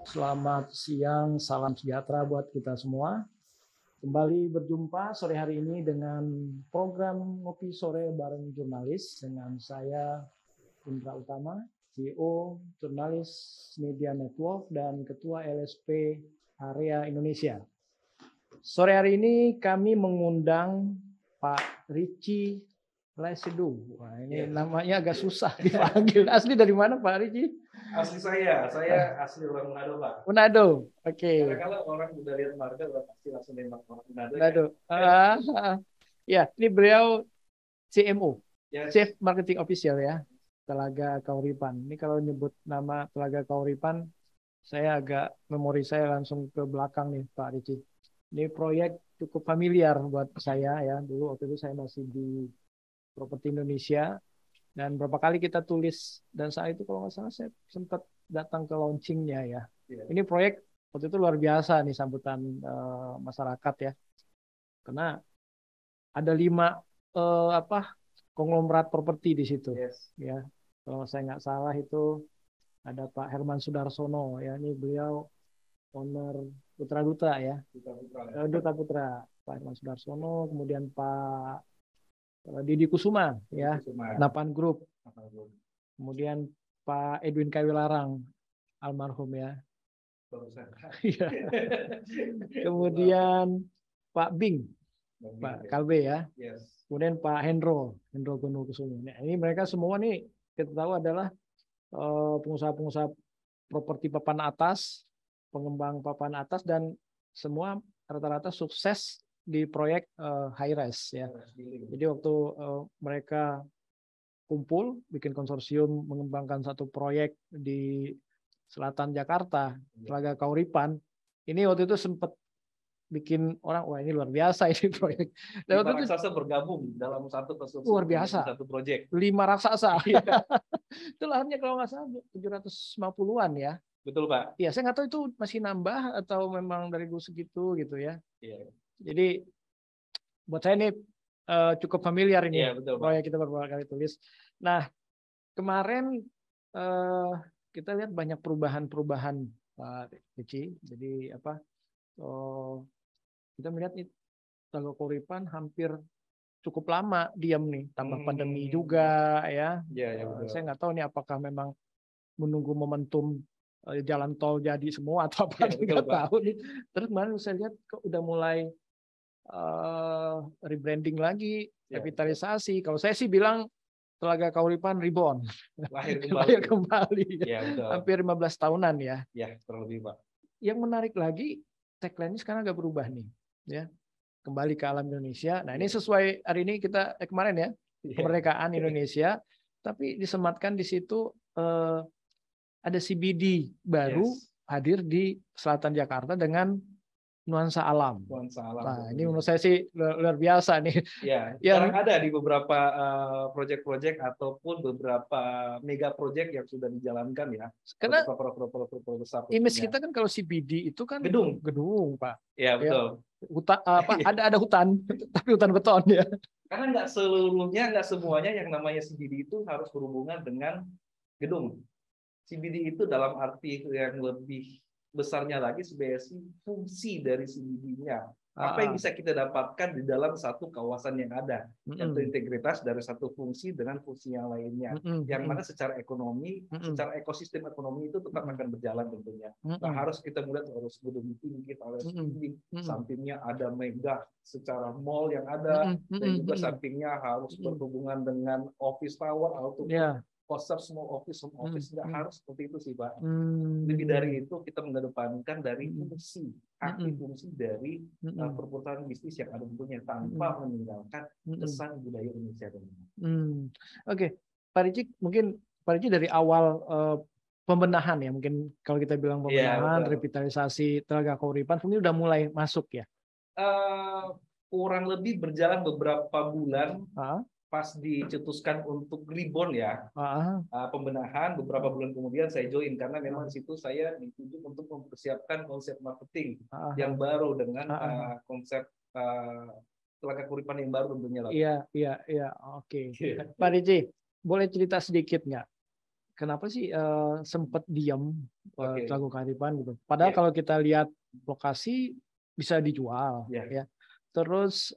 Selamat siang, salam sejahtera buat kita semua. Kembali berjumpa sore hari ini dengan program Ngopi Sore bareng Jurnalis dengan saya Indra Utama, CEO Jurnalis Media Network dan Ketua LSP Area Indonesia. Sore hari ini kami mengundang Pak Richie Lesedu. Wah, ini namanya agak susah dipanggil. Asli dari mana Pak Richie? Asli saya asli orang Manado, Pak. Manado, oke. Karena kalau orang udah lihat marga udah pasti langsung nembak orang Manado. Manado. Ya, ini beliau CMO, Yes. Chief Marketing Officer ya, Telaga Kauripan. Ini kalau nyebut nama Telaga Kauripan, saya agak memori saya langsung ke belakang nih Pak Richie. Ini proyek cukup familiar buat saya ya. Dulu waktu itu saya masih di Properti Indonesia. Dan berapa kali kita tulis, dan saat itu kalau nggak salah saya sempat datang ke launchingnya ya. Ini proyek waktu itu luar biasa nih sambutan masyarakat ya. Karena ada 5 konglomerat properti di situ. Yes. Ya, kalau saya nggak salah itu ada Pak Herman Sudarsono ya. Ini beliau owner Putra Duta ya. Duta Putra. Pak Herman Sudarsono, kemudian Pak Didi Kusuma ya, Napan Group. Kemudian Pak Edwin Kawilarang almarhum ya. Kemudian Pak Bing, Pak Kalbe ya. Yes. Kemudian Pak Hendro Gunung Kusuma. Nah, ini mereka semua nih kita tahu adalah pengusaha-pengusaha properti papan atas, pengembang papan atas, dan semua rata-rata sukses di proyek high rise ya. Jadi waktu mereka kumpul bikin konsorsium mengembangkan satu proyek di selatan Jakarta, Telaga Kauripan, ini waktu itu sempat bikin orang, wah ini luar biasa ini proyek. Dan waktu itu raksasa bergabung dalam satu konstruksi, luar biasa, satu proyek. 5 raksasa. Itu lahannya kalau nggak salah 750-an ya. Betul Pak. Iya, saya nggak tahu itu masih nambah atau memang dari dulu segitu gitu ya. Iya. Jadi buat saya ini cukup familiar ini proyek kita beberapa kali tulis. Nah, kemarin kita lihat banyak perubahan-perubahan Pak Richie. Jadi kita melihat nih Telaga Kauripan hampir cukup lama diam nih, tambah pandemi juga ya. Saya nggak tahu nih apakah memang menunggu momentum jalan tol jadi semua atau apa, nggak tahu nih. Terus kemarin saya lihat kok udah mulai rebranding lagi, revitalisasi. Kalau saya sih bilang Telaga Kauripan reborn, lahir kembali. Ya, hampir 15 tahunan ya. Ya, kurang lebih Pak. Yang menarik lagi, tagline-nya sekarang agak berubah nih, ya. Kembali ke alam Indonesia. Nah, ini sesuai hari ini kita kemarin ya, kemerdekaan Indonesia, tapi disematkan di situ ada CBD baru hadir di selatan Jakarta dengan nuansa alam. Nah, ini menurut saya sih luar biasa nih. Ya, sekarang ada di beberapa proyek-proyek ataupun beberapa mega proyek yang sudah dijalankan ya. Karena image kita kan kalau CBD itu kan gedung Pak. Ya, betul. Hutan ada hutan, tapi hutan beton ya. Karena nggak seluruhnya, nggak semuanya yang namanya CBD itu harus berhubungan dengan gedung. CBD itu dalam arti yang lebih besarnya lagi sebagai fungsi dari CBD-nya. Apa yang bisa kita dapatkan di dalam satu kawasan yang ada, yang terintegritas dari satu fungsi dengan fungsi yang lainnya, yang mana secara ekonomi, secara ekosistem ekonomi itu tetap akan berjalan tentunya. Nah, harus kita melihat harus gedung tinggi, harus tinggi, sampingnya ada mega secara mall yang ada, dan juga sampingnya harus berhubungan dengan office tower atau konsep small office nggak harus seperti itu sih Pak. Lebih dari itu kita mengedepankan dari fungsi, arti fungsi dari perputaran bisnis yang ada tentunya tanpa meninggalkan kesan budaya Indonesia. Oke, Pak Richie, mungkin Pak Richie dari awal pembenahan ya, mungkin kalau kita bilang pembenahan, revitalisasi Telaga Kauripan, ini udah mulai masuk ya? Kurang lebih berjalan beberapa bulan. Pas dicetuskan untuk reborn ya, pembenahan, beberapa bulan kemudian saya join karena memang di situ saya ditunjuk untuk mempersiapkan konsep marketing yang baru dengan konsep Telaga Kauripan yang baru tentunya. Iya, oke. Pak Richie, boleh cerita sedikit nggak kenapa sih sempat diam Oke. Telaga Kauripan gitu. Padahal Iya. kalau kita lihat lokasi bisa dijual, Iya. ya. Terus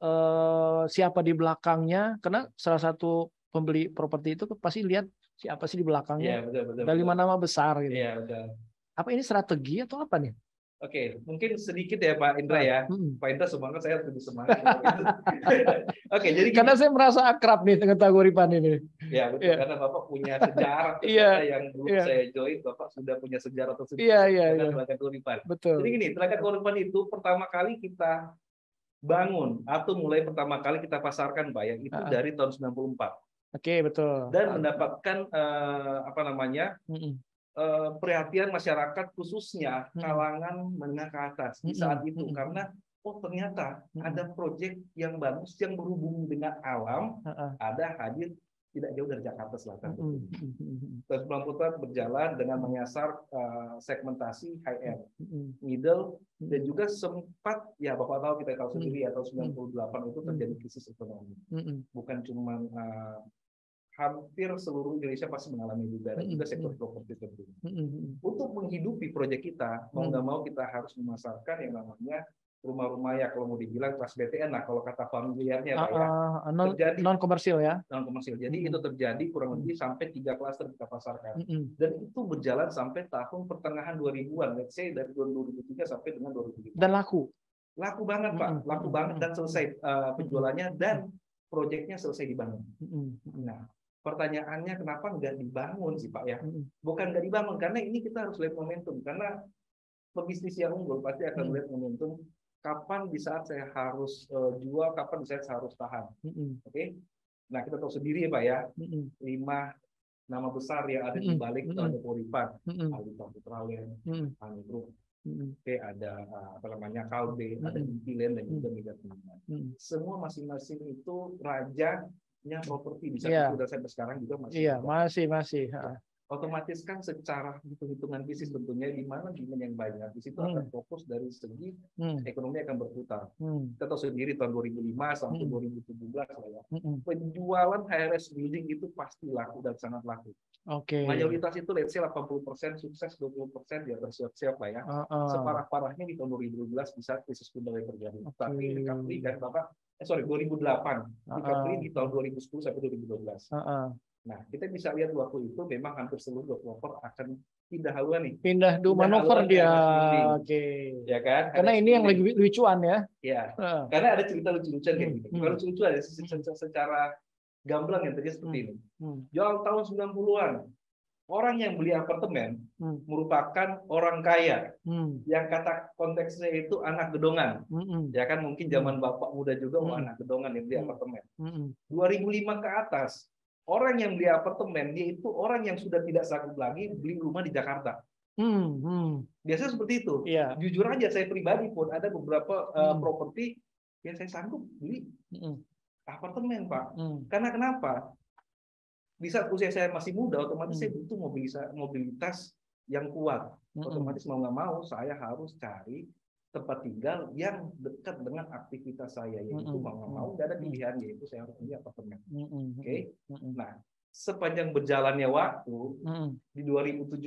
siapa di belakangnya? Karena salah satu pembeli properti itu pasti lihat siapa sih di belakangnya. Iya, betul, betul, Ada betul. 5 nama besar gitu. Iya, betul. Apa ini strategi atau apa nih? Oke, mungkin sedikit ya Pak Indra ya. Pak Indra semangat, saya lebih semangat. Oke, jadi gini. Karena saya merasa akrab nih dengan Telaga Kauripan ini. Ya betul, Iya. karena Bapak punya sejarah Iya, ternyata yang belum iya. saya join, Bapak sudah punya sejarah tersebut Iya, iya, dengan iya. Telaga Kauripan. Betul. Jadi gini, Telaga Kauripan itu pertama kali kita bangun atau mulai pertama kali kita pasarkan Pak ya, itu dari tahun 94. Oke, betul. Dan mendapatkan apa namanya? Perhatian masyarakat khususnya kalangan menengah ke atas di saat itu karena oh ternyata ada proyek yang bagus yang berhubung dengan alam ada hadir tidak jauh dari Jakarta Selatan. Tahun 90 berjalan dengan menyasar segmentasi high end, middle dan juga sempat ya Bapak tahu kita tahu sendiri ya tahun 98 itu terjadi krisis ekonomi. Bukan cuma hampir seluruh Indonesia pasti mengalami juga dan juga sektor properti tentunya. Untuk menghidupi proyek kita, mau nggak mau kita harus memasarkan yang namanya rumah-rumah ya kalau mau dibilang kelas BTN. Nah kalau kata familiarnya Pak ya, terjadi non komersil ya. Non komersil. Jadi itu terjadi kurang lebih sampai 3 klaster kita pasarkan. Dan itu berjalan sampai tahun pertengahan 2000-an, let's say dari 2003 sampai dengan 2005. Dan laku. Laku banget Pak, laku banget dan selesai penjualannya dan proyeknya selesai dibangun. Nah, pertanyaannya kenapa nggak dibangun sih Pak ya? Bukan nggak dibangun, karena ini kita harus lihat momentum. Karena pebisnis yang unggul pasti akan melihat momentum. Kapan di saat saya harus jual, kapan di saat saya harus tahan. Oke? Nah kita tahu sendiri ya Pak ya, 5 nama besar yang ada di balik Telaga Kauripan, Alita Petroleum, Angin Group. Oke, ada apa namanya Kalbe, ada Intiland dan juga Megatronic. Semua masing-masing itu rajanya properti bisa sudah sampai sekarang juga masih. Iya, masih. Otomatis kan secara hitung-hitungan bisnis tentunya di mana demand yang banyak di situ akan fokus dari segi ekonomi akan berputar. Kita tahu sendiri tahun 2005 sampai 2017 lah ya. Penjualan HRS building itu pasti laku dan sangat laku. Mayoritas itu let's say 80% sukses, 20% dia bersiap-siap lah ya. Separah-parahnya di tahun 2012 bisa krisis mulai terjadi. Tapi recovery kan Bapak 2008 recovery di tahun 2010 sampai 2012. Nah, kita bisa lihat waktu itu memang hampir seluruh developer akan pindah haluan nih. Pindah manuver dia. Ya kan? Karena ini yang lebih lucuan ya. Ya. Karena ada cerita lucu-lucuan kayak gitu. Kalau lucu-lucuan ada secara gamblang yang terjadi seperti ini. Jual tahun 90-an. Orang yang beli apartemen merupakan orang kaya yang kata konteksnya itu anak gedongan. Ya kan mungkin zaman Bapak muda juga anak gedongan yang beli apartemen. 2005 ke atas orang yang beli apartemen dia itu orang yang sudah tidak sanggup lagi beli rumah di Jakarta. Biasanya seperti itu. Jujur aja saya pribadi pun ada beberapa properti yang saya sanggup beli apartemen Pak. Karena kenapa? Di saat usia saya masih muda, otomatis saya butuh mobilitas yang kuat. Otomatis mau nggak mau saya harus cari tempat tinggal yang dekat dengan aktivitas saya, yaitu mau nggak mau nggak ada pilihan, yaitu saya harus beli apartemen. Oke. Nah, sepanjang berjalannya waktu di 2017,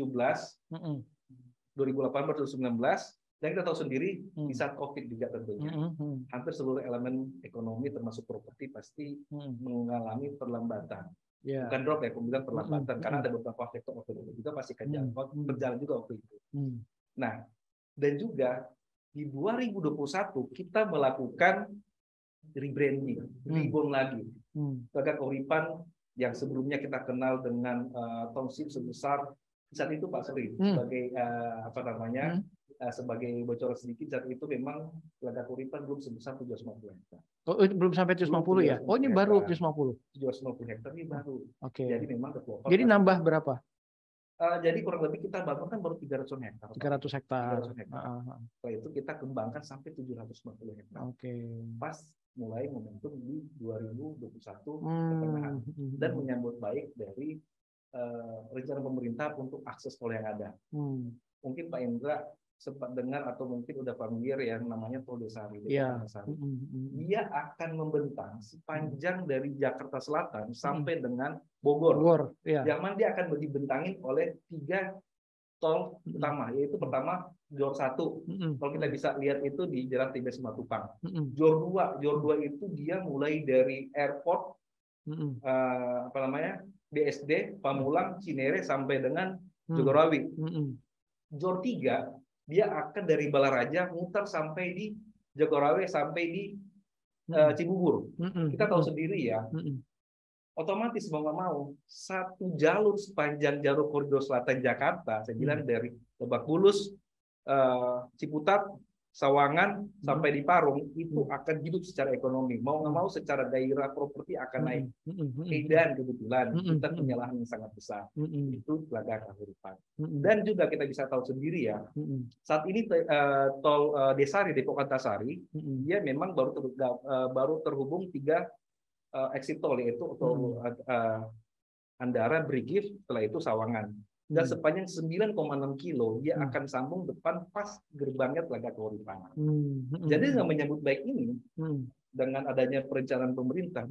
2018, 2019, dan kita tahu sendiri di saat COVID juga tentunya, hampir seluruh elemen ekonomi termasuk properti pasti mengalami perlambatan. Bukan drop ya, kemudian perlambatan karena ada beberapa faktor juga pasti berjalan juga waktu itu. Nah, dan juga di 2021 kita melakukan rebranding, reborn lagi. Telaga Kauripan yang sebelumnya kita kenal dengan township sebesar saat itu Pak Sri sebagai apa namanya sebagai bocoran sedikit, saat itu memang Telaga Kauripan belum sebesar 750 hektar. Oh, belum sampai 750 ya? Oh, ini baru 750. 750 hektar ini baru. Jadi memang developer. Jadi nambah berapa? Jadi kurang lebih kita bangun kan baru 300 hektar. 300 hektar. Setelah itu kita kembangkan sampai 750 hektar. Pas mulai momentum di 2021 pertengahan dan menyambut baik dari rencana pemerintah untuk akses tol yang ada. Mungkin Pak Indra sempat dengar atau mungkin udah familiar yang namanya Tol Desari, Iya. Desari. Dia akan membentang sepanjang dari Jakarta Selatan sampai dengan Bogor. Bogor, iya. Yang mana dia akan dibentangin oleh 3 tol utama, yaitu pertama Jor 1. Kalau kita bisa lihat itu di Jalan TB Simatupang. Jor 2 itu dia mulai dari airport BSD, Pamulang, Cinere sampai dengan Jagorawi. Jor 3 dia akan dari Balaraja muter sampai di Jagorawi sampai di Cibubur. Kita tahu sendiri ya. Otomatis mau nggak mau satu jalur sepanjang jalur koridor selatan Jakarta, saya bilang dari Lebak Bulus, Ciputat, Sawangan sampai di Parung itu akan hidup secara ekonomi. Mau nggak mau secara daerah properti akan naik. Dan kebetulan kita punya lahan yang sangat besar. Itu Telaga Kahuripan. Dan juga kita bisa tahu sendiri ya, saat ini tol Desari, Depok Antasari, dia memang baru terhubung 3 exit tol, yaitu tol Andara, Brigif, setelah itu Sawangan. Dan sepanjang 9,6 kilo dia akan sambung depan pas gerbangnya Telaga Kahuripan. Jadi dengan menyambut baik ini, dengan adanya perencanaan pemerintah,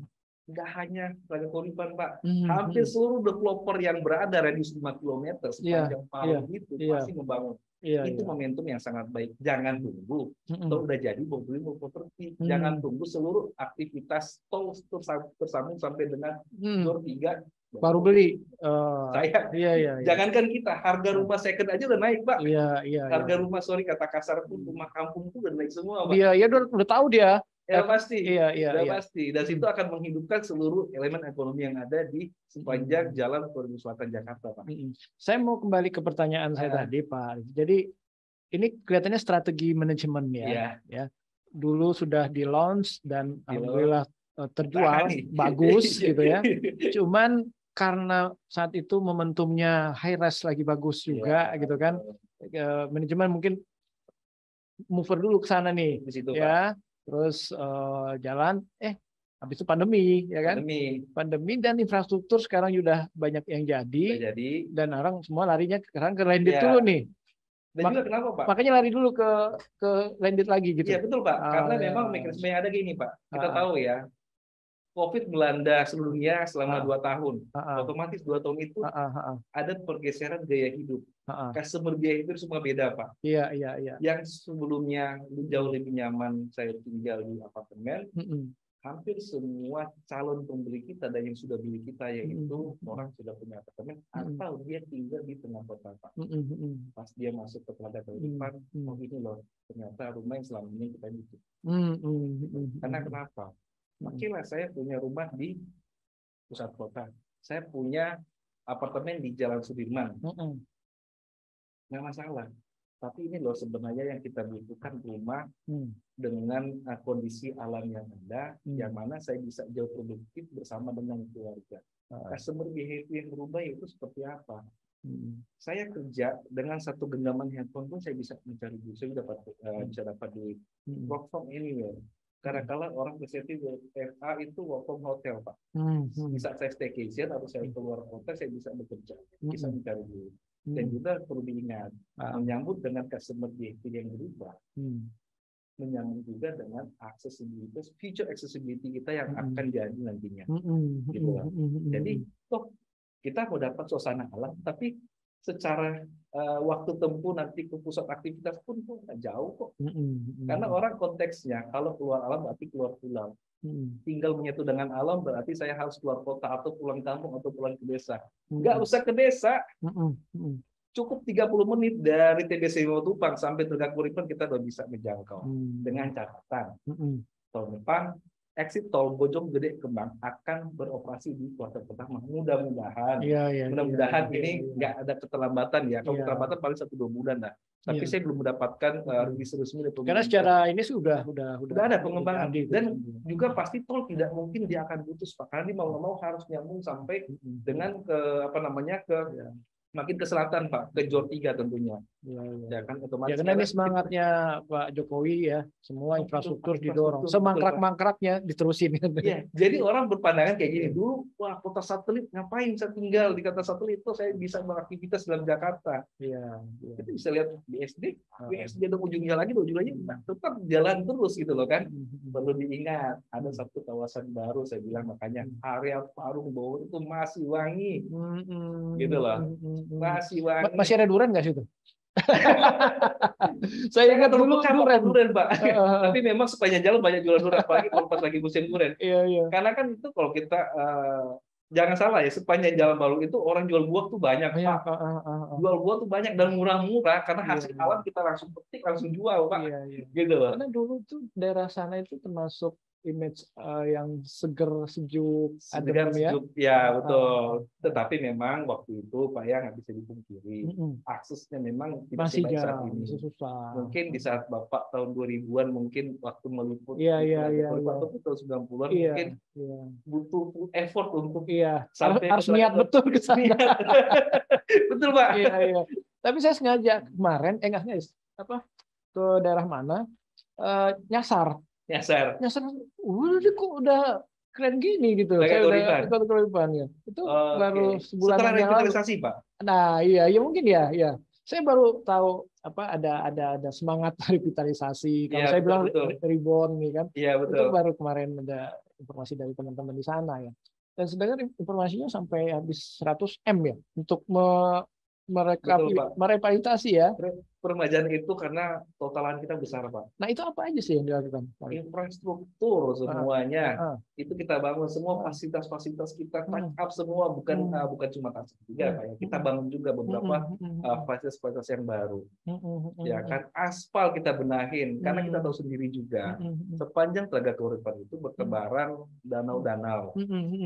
nggak hanya Telaga Kahuripan, Pak. Hampir seluruh developer yang berada radius 5 km sepanjang Parung itu pasti membangun. Itu momentum yang sangat baik. Jangan tunggu. Kalau udah jadi mau beli mau properti. Jangan tunggu seluruh aktivitas tol tersambung sampai dengan Jor 3 baru beli. Jangankan kita, harga rumah second aja udah naik, Pak. Harga rumah, kata kasar pun rumah kampung pun udah naik semua, Pak. Iya, udah tahu dia. Ya pasti. Pasti. Dan itu akan menghidupkan seluruh elemen ekonomi yang ada di sepanjang jalan koridor selatan Jakarta, Pak. Saya mau kembali ke pertanyaan saya tadi, Pak. Jadi ini kelihatannya strategi manajemen ya. Dulu sudah di launch dan alhamdulillah terjual bagus gitu ya. Cuman karena saat itu momentumnya high rise lagi bagus juga gitu kan. Manajemen mungkin mover dulu ke sana nih ya. Terus jalan habis itu pandemi ya kan. Pandemi dan infrastruktur sekarang sudah banyak yang jadi. Dan orang semua larinya sekarang ke landed dulu nih. Dan juga kenapa, Pak? Makanya lari dulu ke landed lagi gitu. Iya, betul, Pak. Karena memang mekanisme yang ada gini, Pak. Kita tahu ya, COVID melanda seluruh dunia selama 2 tahun. Otomatis 2 tahun itu ada pergeseran gaya hidup. Customer behavior semua beda, Pak. Iya. Yang sebelumnya jauh lebih nyaman saya tinggal di apartemen, hampir semua calon pembeli kita dan yang sudah beli kita, yaitu orang sudah punya apartemen atau dia tinggal di tengah kota, Pak. Pas dia masuk ke Telaga Kahuripan, ini loh, ternyata rumah yang selama ini kita butuh. Karena kenapa? Makinlah saya punya rumah di pusat kota, saya punya apartemen di Jalan Sudirman, nggak masalah. Tapi ini loh sebenarnya yang kita butuhkan, rumah dengan kondisi alam yang ada, yang mana saya bisa jauh produktif bersama dengan keluarga. Customer behavior yang berubah itu seperti apa? Saya kerja dengan satu genggaman handphone pun saya bisa mencari duit, saya bisa dapat duit. Work from anywhere. Kadang-kadang orang bersetir FA itu work from hotel, Pak. Bisa saya staycation atau saya keluar hotel, saya bisa bekerja, bisa mencari duit. Dan juga perlu diingat, menyambut dengan customer behavior yang berubah, menyambut juga dengan accessibility, future accessibility kita yang akan jadi nantinya. Gitu. Jadi, toh kita mau dapat suasana alam, tapi secara waktu tempuh nanti ke pusat aktivitas pun nggak jauh kok. Karena orang konteksnya kalau keluar alam berarti keluar pulau. Tinggal menyatu dengan alam berarti saya harus keluar kota atau pulang kampung atau pulang ke desa. Nggak usah ke desa. Cukup 30 menit dari TBC Simatupang sampai Telaga Kahuripan kita udah bisa menjangkau. Dengan catatan tahun depan exit tol Bojonggede Kembang akan beroperasi di kuartal pertama. Mudah-mudahan. Mudah-mudahan ini nggak ada keterlambatan ya. Kalau keterlambatan paling 1-2 bulan lah. Tapi saya belum mendapatkan rilis resmi dari pemerintah. Karena secara ini sudah ada pengembangan. Dan juga pasti tol tidak mungkin dia akan putus, Pak. Karena dia mau nggak mau harus nyambung sampai dengan ke makin ke selatan Pak, ke Jor 3 tentunya. Ya, ya. Ya kan Ya, otomatis karena ini karena semangatnya Pak Jokowi ya, semua infrastruktur didorong, infrastruktur betul, Pak. semangkrak-mangkraknya diterusin. Iya, jadi orang berpandangan kayak gini dulu, wah kota satelit ngapain saya tinggal di kota satelit itu saya bisa beraktivitas dalam Jakarta. Iya, iya. Kita bisa lihat BSD ada ujungnya lagi, ujungnya tetap jalan terus gitu loh kan. Perlu diingat, ada satu kawasan baru saya bilang makanya area Parung Bawor itu masih wangi, gitu loh, masih wangi. Masih ada duren nggak situ? Saya ingat dulu duren Pak. Tapi memang sepanjang jalan banyak jualan duren, apalagi kalau pas lagi musim duren. Iya, iya. Karena kan itu kalau kita jangan salah ya, sepanjang jalan baru itu orang jual buah tuh banyak Pak. Jual buah tuh banyak dan murah-murah karena hasil alam kita langsung petik langsung jual Pak. Iya, iya. Gitu loh. Karena dulu tuh daerah sana itu termasuk image yang seger, sejuk, adem ya. Ya betul. Tetapi memang waktu itu Pak ya nggak bisa dipungkiri, aksesnya memang tidak masih sebaik saat jauh, ini. masih susah. Mungkin di saat Bapak tahun 2000-an mungkin waktu meliput iya. Waktu tahun 90-an mungkin butuh effort untuk sampai harus niat betul ke sana. Betul Pak. Iya. Tapi saya sengaja kemarin apa ke daerah mana nyasar, kok udah keren gini gitu. Saya udah ikut Kauripan ya. Itu baru sebulan yang lalu. Pak. Nah, iya mungkin ya. Saya baru tahu apa ada semangat revitalisasi. Kalau saya bilang reborn nih kan. Iya, betul. Itu baru kemarin ada informasi dari teman-teman di sana ya. Dan sebenarnya informasinya sampai habis 100 M ya untuk merevitalisasi ya. Permajaan itu karena totalan kita besar Pak. Nah itu apa aja sih yang dilakukan? Infrastruktur semuanya itu kita bangun semua, fasilitas kita touch up semua, bukan cuma touch up juga Pak ya. Kita bangun juga beberapa fasilitas yang baru. Ya kan, aspal kita benahin karena kita tahu sendiri juga sepanjang Telaga Kauripan itu bertebaran danau-danau.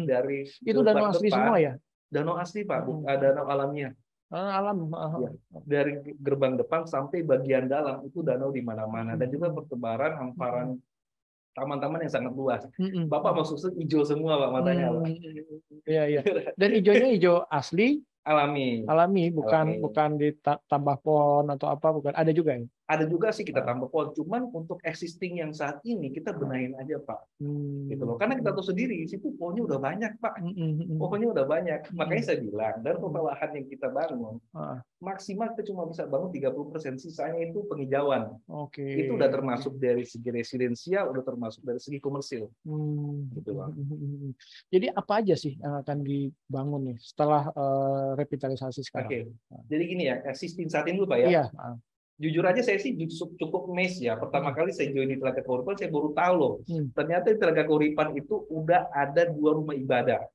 Dari itu danau asli semua ya? Danau asli Pak, danau alamiah. Alam. Ya, dari gerbang depan sampai bagian dalam itu danau di mana-mana dan juga bertebaran hamparan taman-taman yang sangat luas. Bapak maksudnya hijau semua Pak matanya Pak. Iya. Dan hijaunya hijau asli, alami, bukan ditambah pohon atau apa, bukan. Ada juga ya? Ada juga sih kita tambah pohon, cuman untuk existing yang saat ini kita benahin aja Pak. Gitu loh. Karena kita tahu sendiri di situ pohonnya udah banyak Pak. Pohonnya udah banyak. Makanya saya bilang dari total lahan yang kita bangun maksimal kita cuma bisa bangun 30%, sisanya itu penghijauan. Itu udah termasuk dari segi residensial, udah termasuk dari segi komersil. Gitu loh. Jadi apa aja sih yang akan dibangun nih setelah revitalisasi sekarang? Jadi gini ya, existing saat ini dulu Pak ya. Iya. Jujur aja saya sih cukup amazed ya. Pertama kali saya join di Telaga Kauripan saya baru tahu loh. Ternyata di Telaga Kauripan itu udah ada 2 rumah ibadah.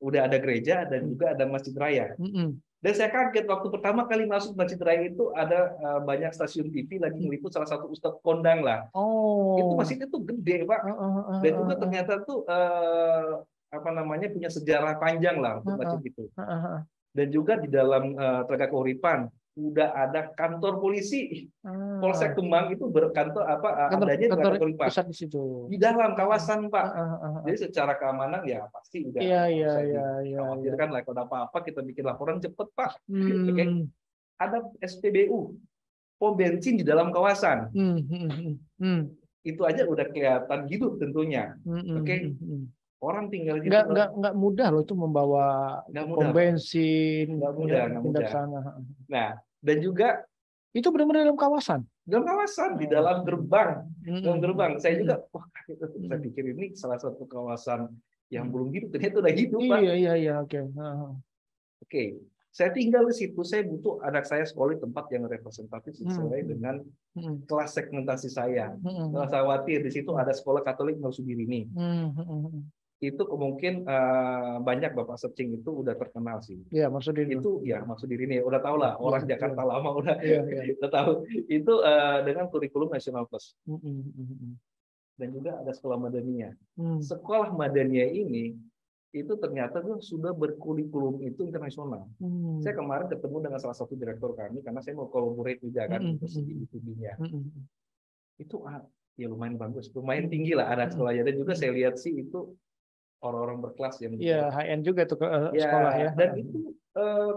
Udah ada gereja dan juga ada masjid raya. Dan saya kaget waktu pertama kali masuk masjid raya itu ada banyak stasiun TV lagi meliput salah satu ustadz kondang lah. Itu masjidnya tuh gede Pak. Dan juga ternyata tuh punya sejarah panjang lah untuk masjid itu. Dan juga di dalam Telaga Kauripan udah ada kantor polisi. Polsek Kemang itu berkantor adanya di Telaga Kauripan. Di dalam kawasan Pak. Jadi secara keamanan ya pasti udah khawatir kan lah kalau apa-apa kita bikin laporan cepet Pak. Ada SPBU, pom bensin di dalam kawasan. Itu aja udah kelihatan hidup tentunya. Orang tinggal gitu. Nggak mudah loh itu membawa pom bensin. Nggak mudah. Nah, dan juga itu benar-benar dalam kawasan. Di dalam gerbang. Dalam gerbang. Saya juga saya pikir ini salah satu kawasan yang belum hidup, ternyata udah hidup Pak. Iya, Oke. Saya tinggal di situ, saya butuh anak saya sekolah di tempat yang representatif sesuai dengan kelas segmentasi saya. Kalau saya khawatir di situ ada sekolah Katolik Marsubirini. Itu mungkin banyak Bapak searching itu udah terkenal sih. Iya, maksudnya itu ya maksudnya ini udah tahu lah orang Jakarta lama udah tahu itu dengan kurikulum nasional plus. Dan juga ada sekolah Madaniyah. Sekolah Madaniyah ini itu ternyata sudah berkurikulum itu internasional. Saya kemarin ketemu dengan salah satu direktur kami karena saya mau collaborate juga kan untuk segi B2B-nya. Itu ya lumayan bagus, lumayan tinggi lah anak sekolahnya dan juga saya lihat sih itu orang-orang berkelas yang high end juga tuh sekolah ya. Dan itu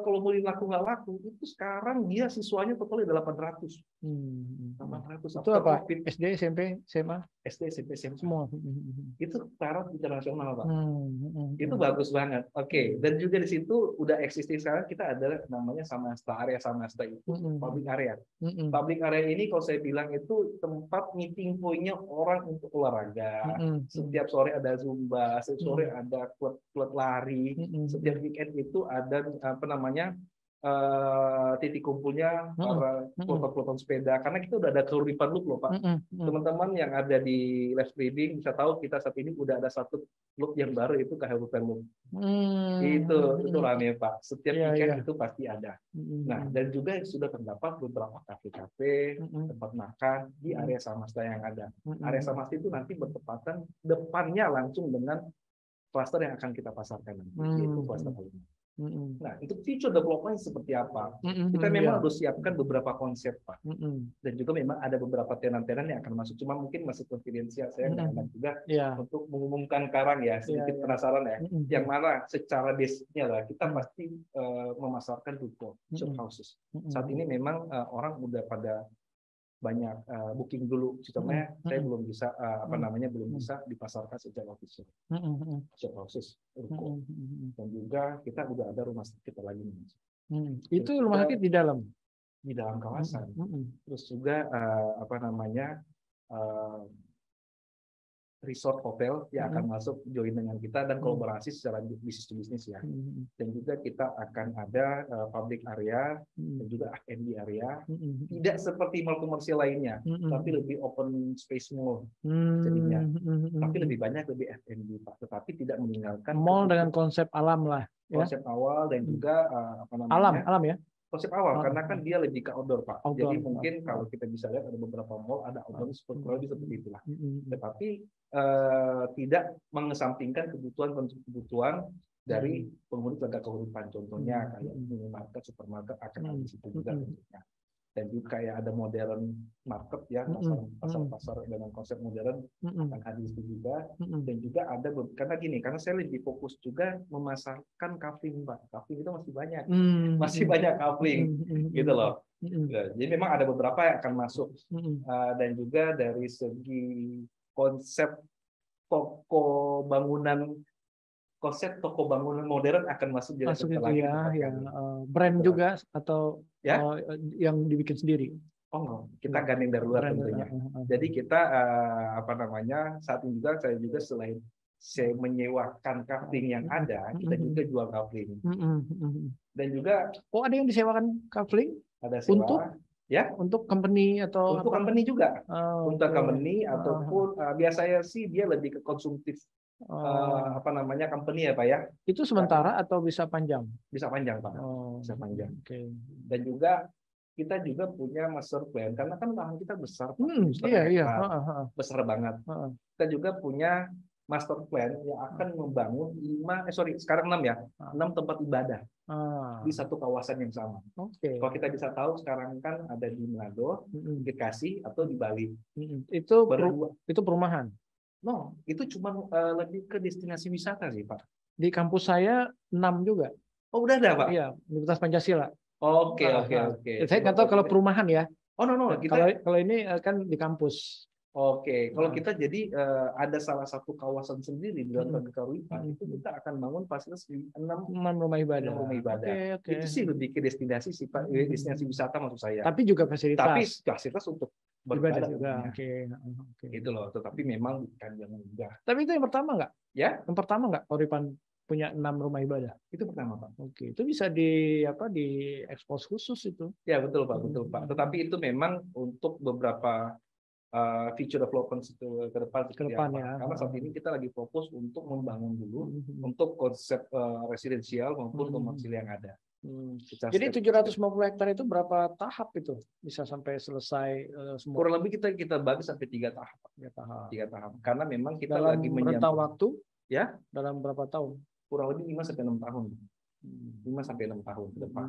kalau mau laku nggak laku, itu sekarang dia siswanya totalnya 800. Hmm. 800 Itu after apa? COVID. SD, SMP, SMA, SD, SMP, SMA. semua. Itu taraf internasional, Pak. Itu Hmm. bagus banget. Oke, dan juga di situ udah existing sekarang kita ada namanya Samasta, area Samasta itu public area. Public area ini kalau saya bilang itu tempat meeting point-nya orang untuk olahraga. Setiap sore ada zumba, setiap sore ada klub lari, setiap weekend itu ada apa namanya titik kumpulnya para peloton sepeda. Karena kita udah ada keuripan loop loh, Pak. Teman-teman yang ada di live streaming bisa tahu kita saat ini udah ada satu loop yang baru, itu keuripan loop. Itu rame, Pak. Setiap weekend itu pasti ada. Nah, dan juga sudah terdapat beberapa kafe-kafe, tempat makan di area Samasta yang ada. Area Samasta itu nanti bertepatan depannya langsung dengan klaster yang akan kita pasarkan nanti, yaitu klaster Halimah. Nah, itu future development seperti apa? Kita memang harus siapkan beberapa konsep, Pak. Dan juga memang ada beberapa tenan-tenan yang akan masuk. Cuma mungkin masih konfidensial. Saya nggak enak juga untuk mengumumkan sekarang ya. Sedikit penasaran ya. Yang mana secara basicnya lah, kita pasti memasarkan ruko, shop houses. Saat ini memang orang udah pada banyak booking dulu, sistemnya saya belum bisa belum bisa dipasarkan secara official. Shop houses, ruko, dan juga kita udah ada rumah sakit lagi. Itu rumah sakit di dalam kawasan. Terus juga resort hotel yang akan masuk join dengan kita dan kolaborasi secara bisnis to bisnis ya. Dan juga kita akan ada public area dan juga F&B area. Tidak seperti mall komersial lainnya, tapi lebih open space mall jadinya. Tapi lebih banyak lebih F&B, Pak. Tetapi tidak meninggalkan mall dengan konsep alam lah. Konsep awal dan juga alam ya. Konsep awal karena kan dia lebih ke outdoor, Pak. Jadi mungkin kalau kita bisa lihat ada beberapa mall ada outdoor seperti itulah. Tetapi tidak mengesampingkan kebutuhan dari penghuni tenaga kehidupan. Contohnya kayak minimarket, supermarket akan ada di situ juga tentunya. Dan juga kayak ada modern market ya, pasar dengan konsep modern akan hadir di situ juga. Dan juga ada karena saya lebih fokus juga memasarkan kafling, Pak. Kafling itu masih banyak kafling gitu loh. Jadi memang ada beberapa yang akan masuk. Dan juga dari segi konsep toko bangunan modern akan masuk juga itu ya. Brand juga atau yang dibikin sendiri. Kita gandeng dari luar tentunya. Jadi kita saat ini juga saya juga selain saya menyewakan kafling yang ada, kita juga jual kafling. Dan juga ada yang disewakan kafling? Ada sewa. Untuk company atau untuk company juga. Untuk company ataupun biasanya sih dia lebih ke konsumtif. Company ya, Pak ya. Itu sementara atau bisa panjang? Bisa panjang, Pak. Bisa panjang. Dan juga kita juga punya master plan karena kan lahan kita besar, Pak. Besar banget. Kita juga punya master plan yang akan membangun 6 tempat ibadah di satu kawasan yang sama. Kalau kita bisa tahu sekarang kan ada di Manado, Bekasi atau di Bali. Itu perumahan. Itu cuma lebih ke destinasi wisata sih, Pak. Di kampus saya 6 juga. Udah ada, Pak? Iya, Universitas Pancasila. Oke. Saya nggak tahu kalau perumahan ya. Kita kalau ini kan di kampus. Kalau kita jadi ada salah satu kawasan sendiri di dalam Keuripan, itu kita akan bangun fasilitas 6 rumah ibadah. Itu sih lebih ke destinasi sih, Pak. Destinasi wisata maksud saya. Tapi juga fasilitas. Tapi fasilitas untuk beribadah juga. Itu loh. Tetapi memang bukan yang mudah. Tapi itu yang pertama nggak? Ya. Yang pertama nggak Keuripan punya 6 rumah ibadah? Itu pertama, Pak. Itu bisa di ekspos khusus itu. Ya, betul, Pak. Tetapi itu memang untuk beberapa future development ke depan ya. Karena saat ini kita lagi fokus untuk membangun dulu untuk konsep residensial maupun komersial yang ada. Jadi 750 hektar itu berapa tahap itu bisa sampai selesai semua? Kurang lebih kita bagi sampai 3 tahap. 3 tahap. Karena memang kita dalam lagi rentang waktu ya dalam berapa tahun? Kurang lebih 5 sampai 6 tahun. 5 sampai 6 tahun ke depan.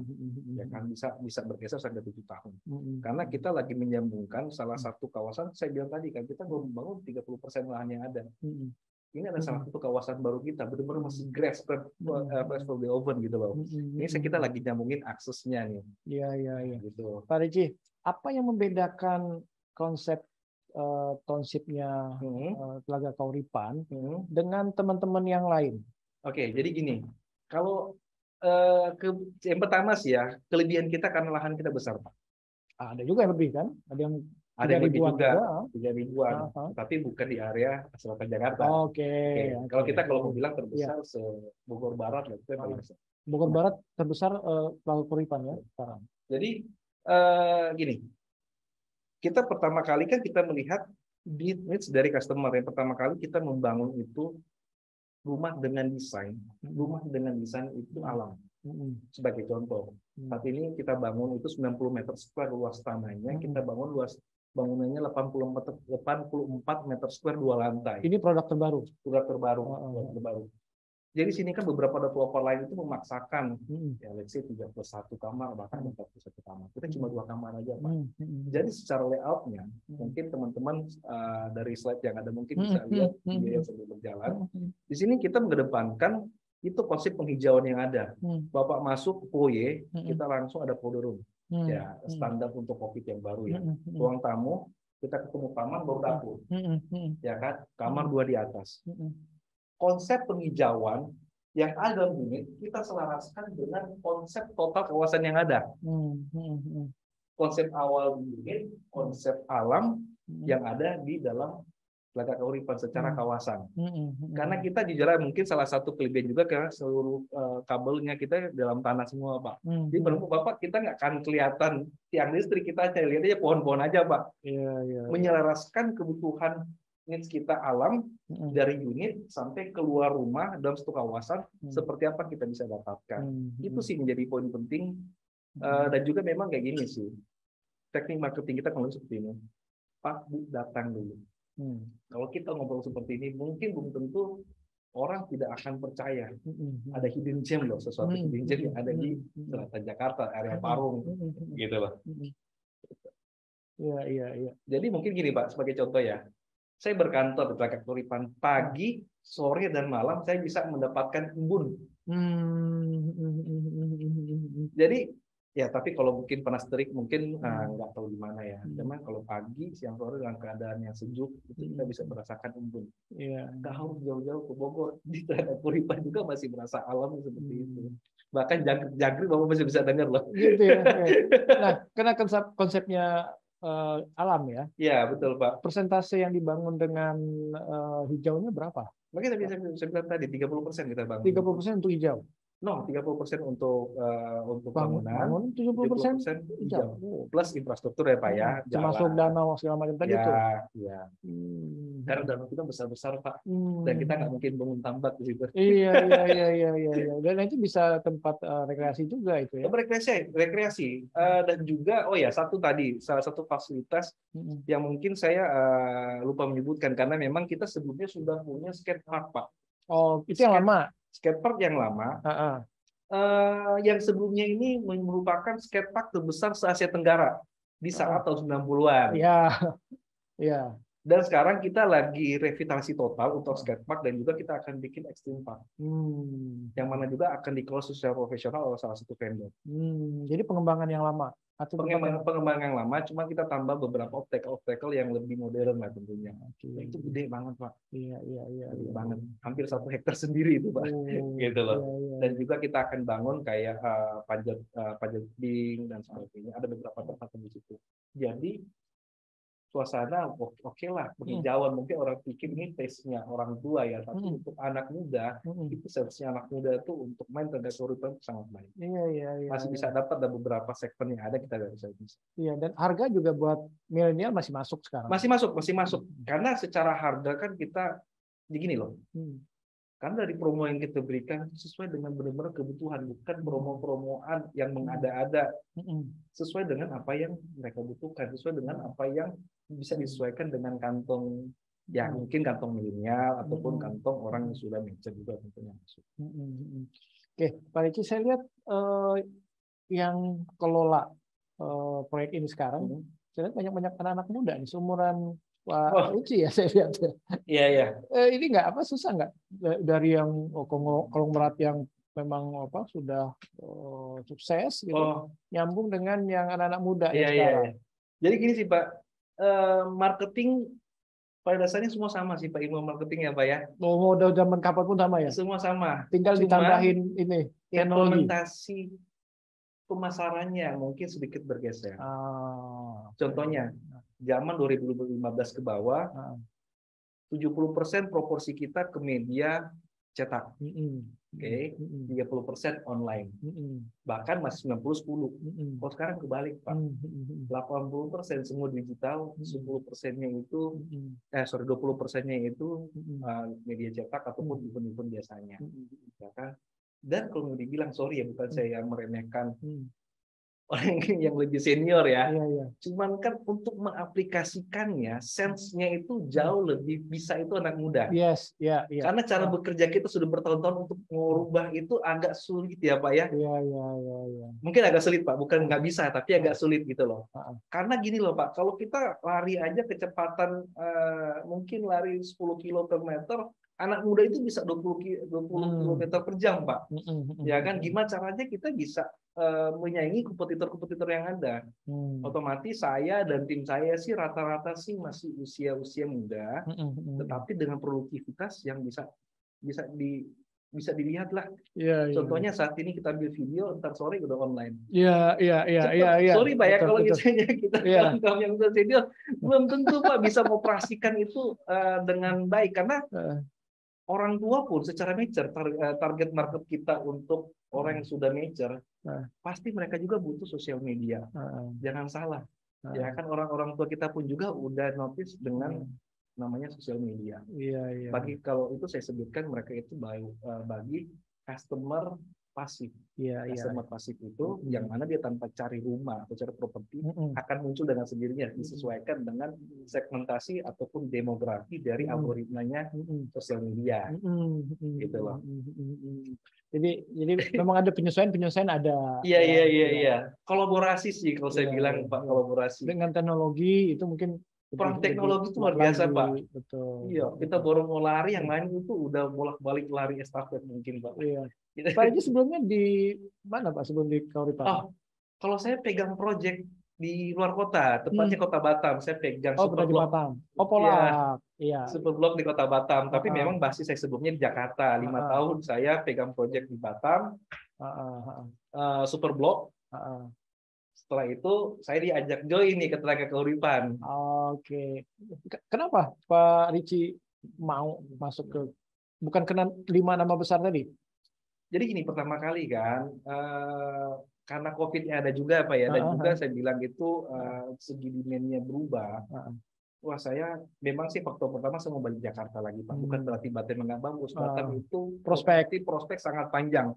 Ya kan bisa bergeser sampai 7 tahun. Karena kita lagi menyambungkan salah satu kawasan, saya bilang tadi kan kita belum membangun 30% lahan yang ada. Ini ada salah satu kawasan baru kita, benar-benar masih grass from the oven gitu loh. Ini kita lagi nyambungin aksesnya nih. Iya, iya, iya. Gitu. Pak Ricci, apa yang membedakan konsep township-nya Telaga Kauripan dengan teman-teman yang lain? Oke, jadi gini, kalau yang pertama sih ya, kelebihan kita karena lahan kita besar, Pak. Ada juga yang lebih kan? Ada yang lebih 3.000-an juga, juga. 3.000-an, tapi bukan di area selatan Jakarta. Oke. Kalau kita kalau mau bilang terbesar Bogor Barat lah, itu yang paling besar. Bogor Barat terbesar Telaga Kauripan ya sekarang. Jadi gini, kita pertama kali kan kita melihat needs dari customer. Yang pertama kali kita membangun itu rumah dengan desain. Rumah dengan desain itu alam. Sebagai contoh, saat ini kita bangun itu 90 meter square luas tanahnya, kita bangun bangunannya 84 meter square 2 lantai. Ini produk terbaru. Produk terbaru. Jadi sini kan beberapa developer lain itu memaksakan ya let's say 31 kamar bahkan 41 kamar. Kita cuma 2 kamar aja, Pak. Jadi secara layoutnya mungkin teman-teman dari slide yang ada mungkin bisa lihat video yang sedang berjalan. Di sini kita mengedepankan itu konsep penghijauan yang ada. Bapak masuk foyer, kita langsung ada powder room. Ya, standar untuk COVID yang baru ya. Ruang tamu, kita ketemu kamar baru dapur. Ya kan? Kamar 2 di atas. Konsep penghijauan yang ada dalam unit kita selaraskan dengan konsep total kawasan yang ada. Konsep awal unit, konsep alam yang ada di dalam Telaga Kauripan secara kawasan. Karena kita jujur mungkin salah satu kelebihan juga karena seluruh kabelnya kita dalam tanah semua, Pak. Jadi menurut Bapak kita nggak akan kelihatan tiang listrik, kita lihat aja pohon-pohon aja, Pak. Menyelaraskan kebutuhan needs kita alam dari unit sampai keluar rumah dalam satu kawasan seperti apa kita bisa dapatkan. Itu sih menjadi poin penting dan juga memang kayak gini sih. Teknik marketing kita kalau seperti ini. Pak, Bu, datang dulu. Kalau kita ngobrol seperti ini mungkin belum tentu orang tidak akan percaya ada hidden gem loh, sesuatu hidden gem yang ada di selatan Jakarta, area Parung gitu loh. Iya. Jadi mungkin gini, Pak, sebagai contoh ya. Saya berkantor di Telaga Kauripan pagi, sore, dan malam saya bisa mendapatkan embun. Jadi ya tapi kalau mungkin panas terik mungkin nggak tahu di mana ya. Cuman kalau pagi, siang, sore dalam keadaan yang sejuk itu kita bisa merasakan embun. Nggak harus jauh-jauh ke Bogor, di Telaga Kauripan juga masih merasa alam seperti itu. Bahkan jangkrik Bapak masih bisa dengar loh. Gitu ya. Nah, karena konsepnya alam ya. Iya, betul, Pak. Persentase yang dibangun dengan hijaunya berapa? Makanya saya bilang tadi 30% kita bangun. 30% untuk hijau. No, 30% untuk bangunan, 70% hijau. Plus infrastruktur ya, Pak ya. Termasuk danau segala macam tadi tuh. Iya. Karena danau kita besar-besar, Pak. Dan kita nggak mungkin bangun tambak di situ. Iya. Dan itu bisa tempat rekreasi juga itu ya. Rekreasi. Dan juga salah satu fasilitas yang mungkin saya lupa menyebutkan karena memang kita sebelumnya sudah punya skatepark, Pak. Oh, itu yang lama. Skatepark yang lama. Yang sebelumnya ini merupakan skatepark terbesar se-Asia Tenggara di saat tahun 90-an. Iya. Dan sekarang kita lagi revitalisasi total untuk skatepark dan juga kita akan bikin extreme park. Yang mana juga akan dikelola secara profesional oleh salah satu vendor. Jadi pengembangan yang lama. Pengembangan yang lama, cuma kita tambah beberapa obstacle yang lebih modern lah tentunya. Itu gede banget, Pak. Iya. Gede banget. Hampir 1 hektar sendiri itu, Pak. Gitu loh. Dan juga kita akan bangun kayak panjat tebing dan sebagainya. Ada beberapa tempat di situ. Jadi suasana oke lah, penghijauan. Mungkin orang pikir ini taste-nya orang tua ya, tapi untuk anak muda itu seharusnya anak muda itu untuk main Telaga Kauripan sangat baik. Iya. Masih bisa dapat dari beberapa segmen yang ada kita bisa. Iya, dan harga juga buat milenial masih masuk sekarang. Masih masuk. Karena secara harga kan kita begini loh. Karena dari promo yang kita berikan sesuai dengan benar-benar kebutuhan, bukan promo-promoan yang mengada-ada. Sesuai dengan apa yang mereka butuhkan, sesuai dengan apa yang bisa disesuaikan dengan kantong, ya mungkin kantong milenial ataupun kantong orang yang sudah mature juga tentunya masuk. Oke, Pak Ricci, saya lihat yang kelola proyek ini sekarang, saya lihat banyak anak-anak muda nih, seumuran Pak Uci ya saya lihat. Iya, iya. Ini nggak apa susah nggak dari yang konglomerat yang memang apa sudah sukses gitu nyambung dengan yang anak-anak muda Iya, yang iya, sekarang. iya. Jadi gini sih Pak, marketing pada dasarnya semua sama sih Pak, ilmu marketing ya Pak ya. Mau udah zaman kapan pun sama ya. Semua sama. Tinggal ditambahin ini teknologi. Implementasi pemasarannya mungkin sedikit bergeser. Contohnya, zaman 2015 ke bawah, 70% proporsi kita ke media cetak. Oke, 30% online. Bahkan masih 90-10. Kalau sekarang kebalik, Pak. 80% semua digital, 10%-nya itu 20%-nya itu media cetak ataupun event-event biasanya. Ya kan? Dan kalau dibilang sorry ya, bukan saya meremehkan orang yang lebih senior ya. Cuman kan untuk mengaplikasikannya, sense-nya itu jauh lebih bisa itu anak muda. Yes, ya, ya. Karena cara bekerja kita sudah bertahun-tahun untuk mengubah itu agak sulit ya Pak ya. Iya. Mungkin agak sulit Pak, bukan nggak bisa, tapi agak sulit gitu loh. Karena gini loh Pak, kalau kita lari aja kecepatan mungkin lari 10 km per meter, anak muda itu bisa 20 km per jam Pak. Ya kan, gimana caranya kita bisa menyaingi kompetitor-kompetitor yang ada. Otomatis saya dan tim saya sih rata-rata sih masih usia muda, tetapi dengan produktivitas yang bisa dilihat lah. Contohnya saat ini kita ambil video, ntar sore udah online. Iya. Sorry Pak ya, kalau misalnya kita kaum yang udah senior belum tentu Pak bisa mengoperasikan itu dengan baik, karena orang tua pun secara mature target market kita untuk orang yang sudah mature pasti mereka juga butuh sosial media. Jangan salah. Ya kan, orang-orang tua kita pun juga udah notice dengan namanya sosial media. Bagi kalau itu saya sebutkan mereka itu bagi customer pasif. Customer pasif itu yang mana dia tanpa cari rumah atau cari properti akan muncul dengan sendirinya, disesuaikan dengan segmentasi ataupun demografi dari algoritmanya sosial media. Gitu loh. Jadi memang ada penyesuaian ada. Iya. Kolaborasi sih kalau saya bilang Pak, kolaborasi. Dengan teknologi itu mungkin perang teknologi itu luar biasa Pak. Betul. Iya, kita baru mau lari, yang lain itu udah bolak-balik lari estafet mungkin Pak. Iya. Pak Haji sebelumnya di mana Pak sebelum di Kauripan? Kalau saya pegang proyek di luar kota, tepatnya Kota Batam, saya pegang Superblok. Polak. Iya. Superblok di Kota Batam, tapi memang basis saya sebelumnya di Jakarta. 5 tahun saya pegang proyek di Batam. Superblok. Setelah itu saya diajak join nih ke Tenaga Kauripan. Oke. Kenapa Pak Ricci mau masuk ke, bukan kena 5 nama besar tadi? Jadi gini, pertama kali kan, karena COVID-nya ada juga Pak ya, dan juga saya bilang itu segi demand-nya berubah. Wah, saya memang sih faktor pertama saya mau balik Jakarta lagi Pak, bukan berarti Batam nggak bagus. Batam itu prospek sangat panjang.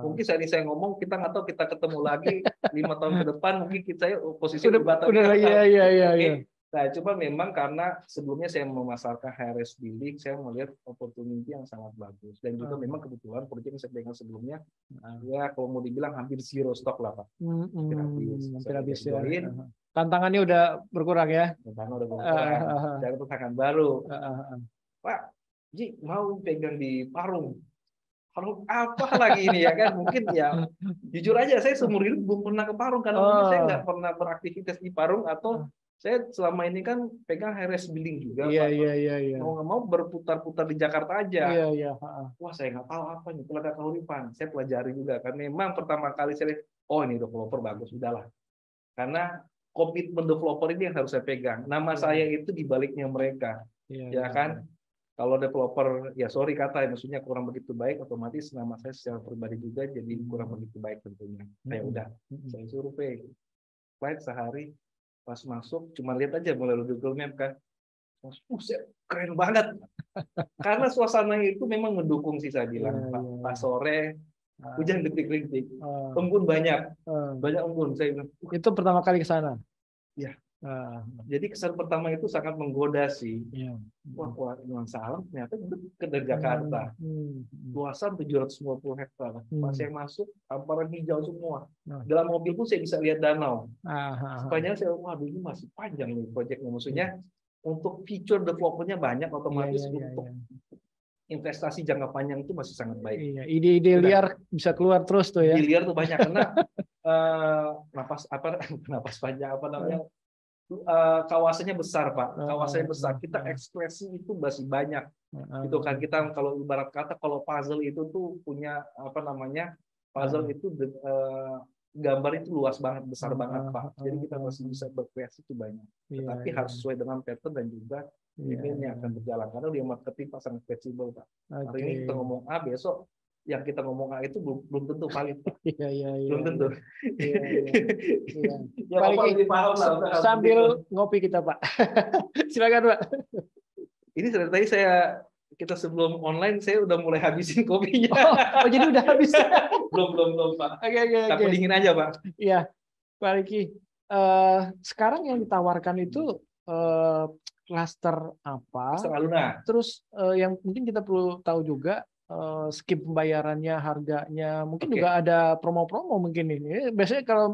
Mungkin saya ngomong, kita nggak tahu kita ketemu lagi 5 tahun ke depan, mungkin saya posisi di Batam. Iya. Nah, cuma memang karena sebelumnya saya memasarkan HRS Building, saya melihat opportunity yang sangat bagus. Dan juga memang kebetulan proyek yang saya pegang sebelumnya, ya kalau mau dibilang hampir zero stock lah Pak. Hampir habis ya. Tantangannya udah berkurang ya? Tantangan udah berkurang. Dari tantangan baru. Pak, Ji mau pegang di Parung. Parung apa lagi ini ya kan? Mungkin ya jujur aja saya seumur hidup belum pernah ke Parung, karena mungkin saya nggak pernah beraktivitas di Parung, atau saya selama ini kan pegang HRS Building juga. Iya. Mau nggak mau berputar-putar di Jakarta aja. Iya. Wah, saya nggak tahu apa nih Tenaga Kauripan. Saya pelajari juga kan. Memang pertama kali saya lihat, oh ini developer bagus, udahlah. Karena komitmen developer ini yang harus saya pegang. Nama saya itu di baliknya mereka. Ya kan? Kalau developer, ya sorry kata, maksudnya kurang begitu baik, otomatis nama saya secara pribadi juga jadi kurang begitu baik tentunya. Ya udah, saya survei. Flight sehari, pas masuk, cuma lihat aja melalui Google Map kan. Keren banget. Karena suasana itu memang mendukung sih saya bilang. Pas sore, hujan rintik-rintik. Embun banyak embun. Saya bilang, itu pertama kali ke sana? Ya. Jadi kesan pertama itu sangat menggoda sih. Wah, salam ternyata dekat dari Jakarta. Luasan 750 hektar. Pas saya masuk, hamparan hijau semua. Dalam mobil pun saya bisa lihat danau. Sepanjang saya, waduh ini masih panjang nih proyeknya. Maksudnya untuk feature development-nya banyak, Iya, otomatis iya, iya, untuk iya. investasi jangka panjang itu masih sangat baik. Iya, ide-ide Udah, liar bisa keluar terus tuh ya. di liar tuh banyak karena napas apa napas panjang apa namanya, kawasannya besar Pak, kawasannya besar. Kita ekspresi itu masih banyak. Gitu kan, kita kalau ibarat kata kalau puzzle itu tuh punya apa namanya, puzzle itu gambar itu luas banget, besar banget Pak. Jadi kita masih bisa berkreasi itu banyak. Tetapi Iya, harus sesuai dengan pattern dan juga iya, emailnya iya. akan berjalan karena dia marketing Pak sangat fleksibel Pak. Hari Oke. ini kita ngomong A, besok yang kita ngomong A itu belum tentu valid Pak. Iya, iya, iya, Belum tentu. iya, iya, iya. Ya Pak Bapak Riki, lebih paham lah. sambil ngopi kita Pak. Silakan Pak. Ini tadi kita sebelum online saya udah mulai habisin kopinya. Oh, jadi udah habis. Belum Pak. Oke. Takut dingin aja Pak. Iya, Pak Riki. Sekarang yang ditawarkan itu klaster apa? Klaster Aluna. Terus yang mungkin kita perlu tahu juga skip pembayarannya, harganya. Mungkin juga ada promo-promo mungkin ini. Biasanya kalau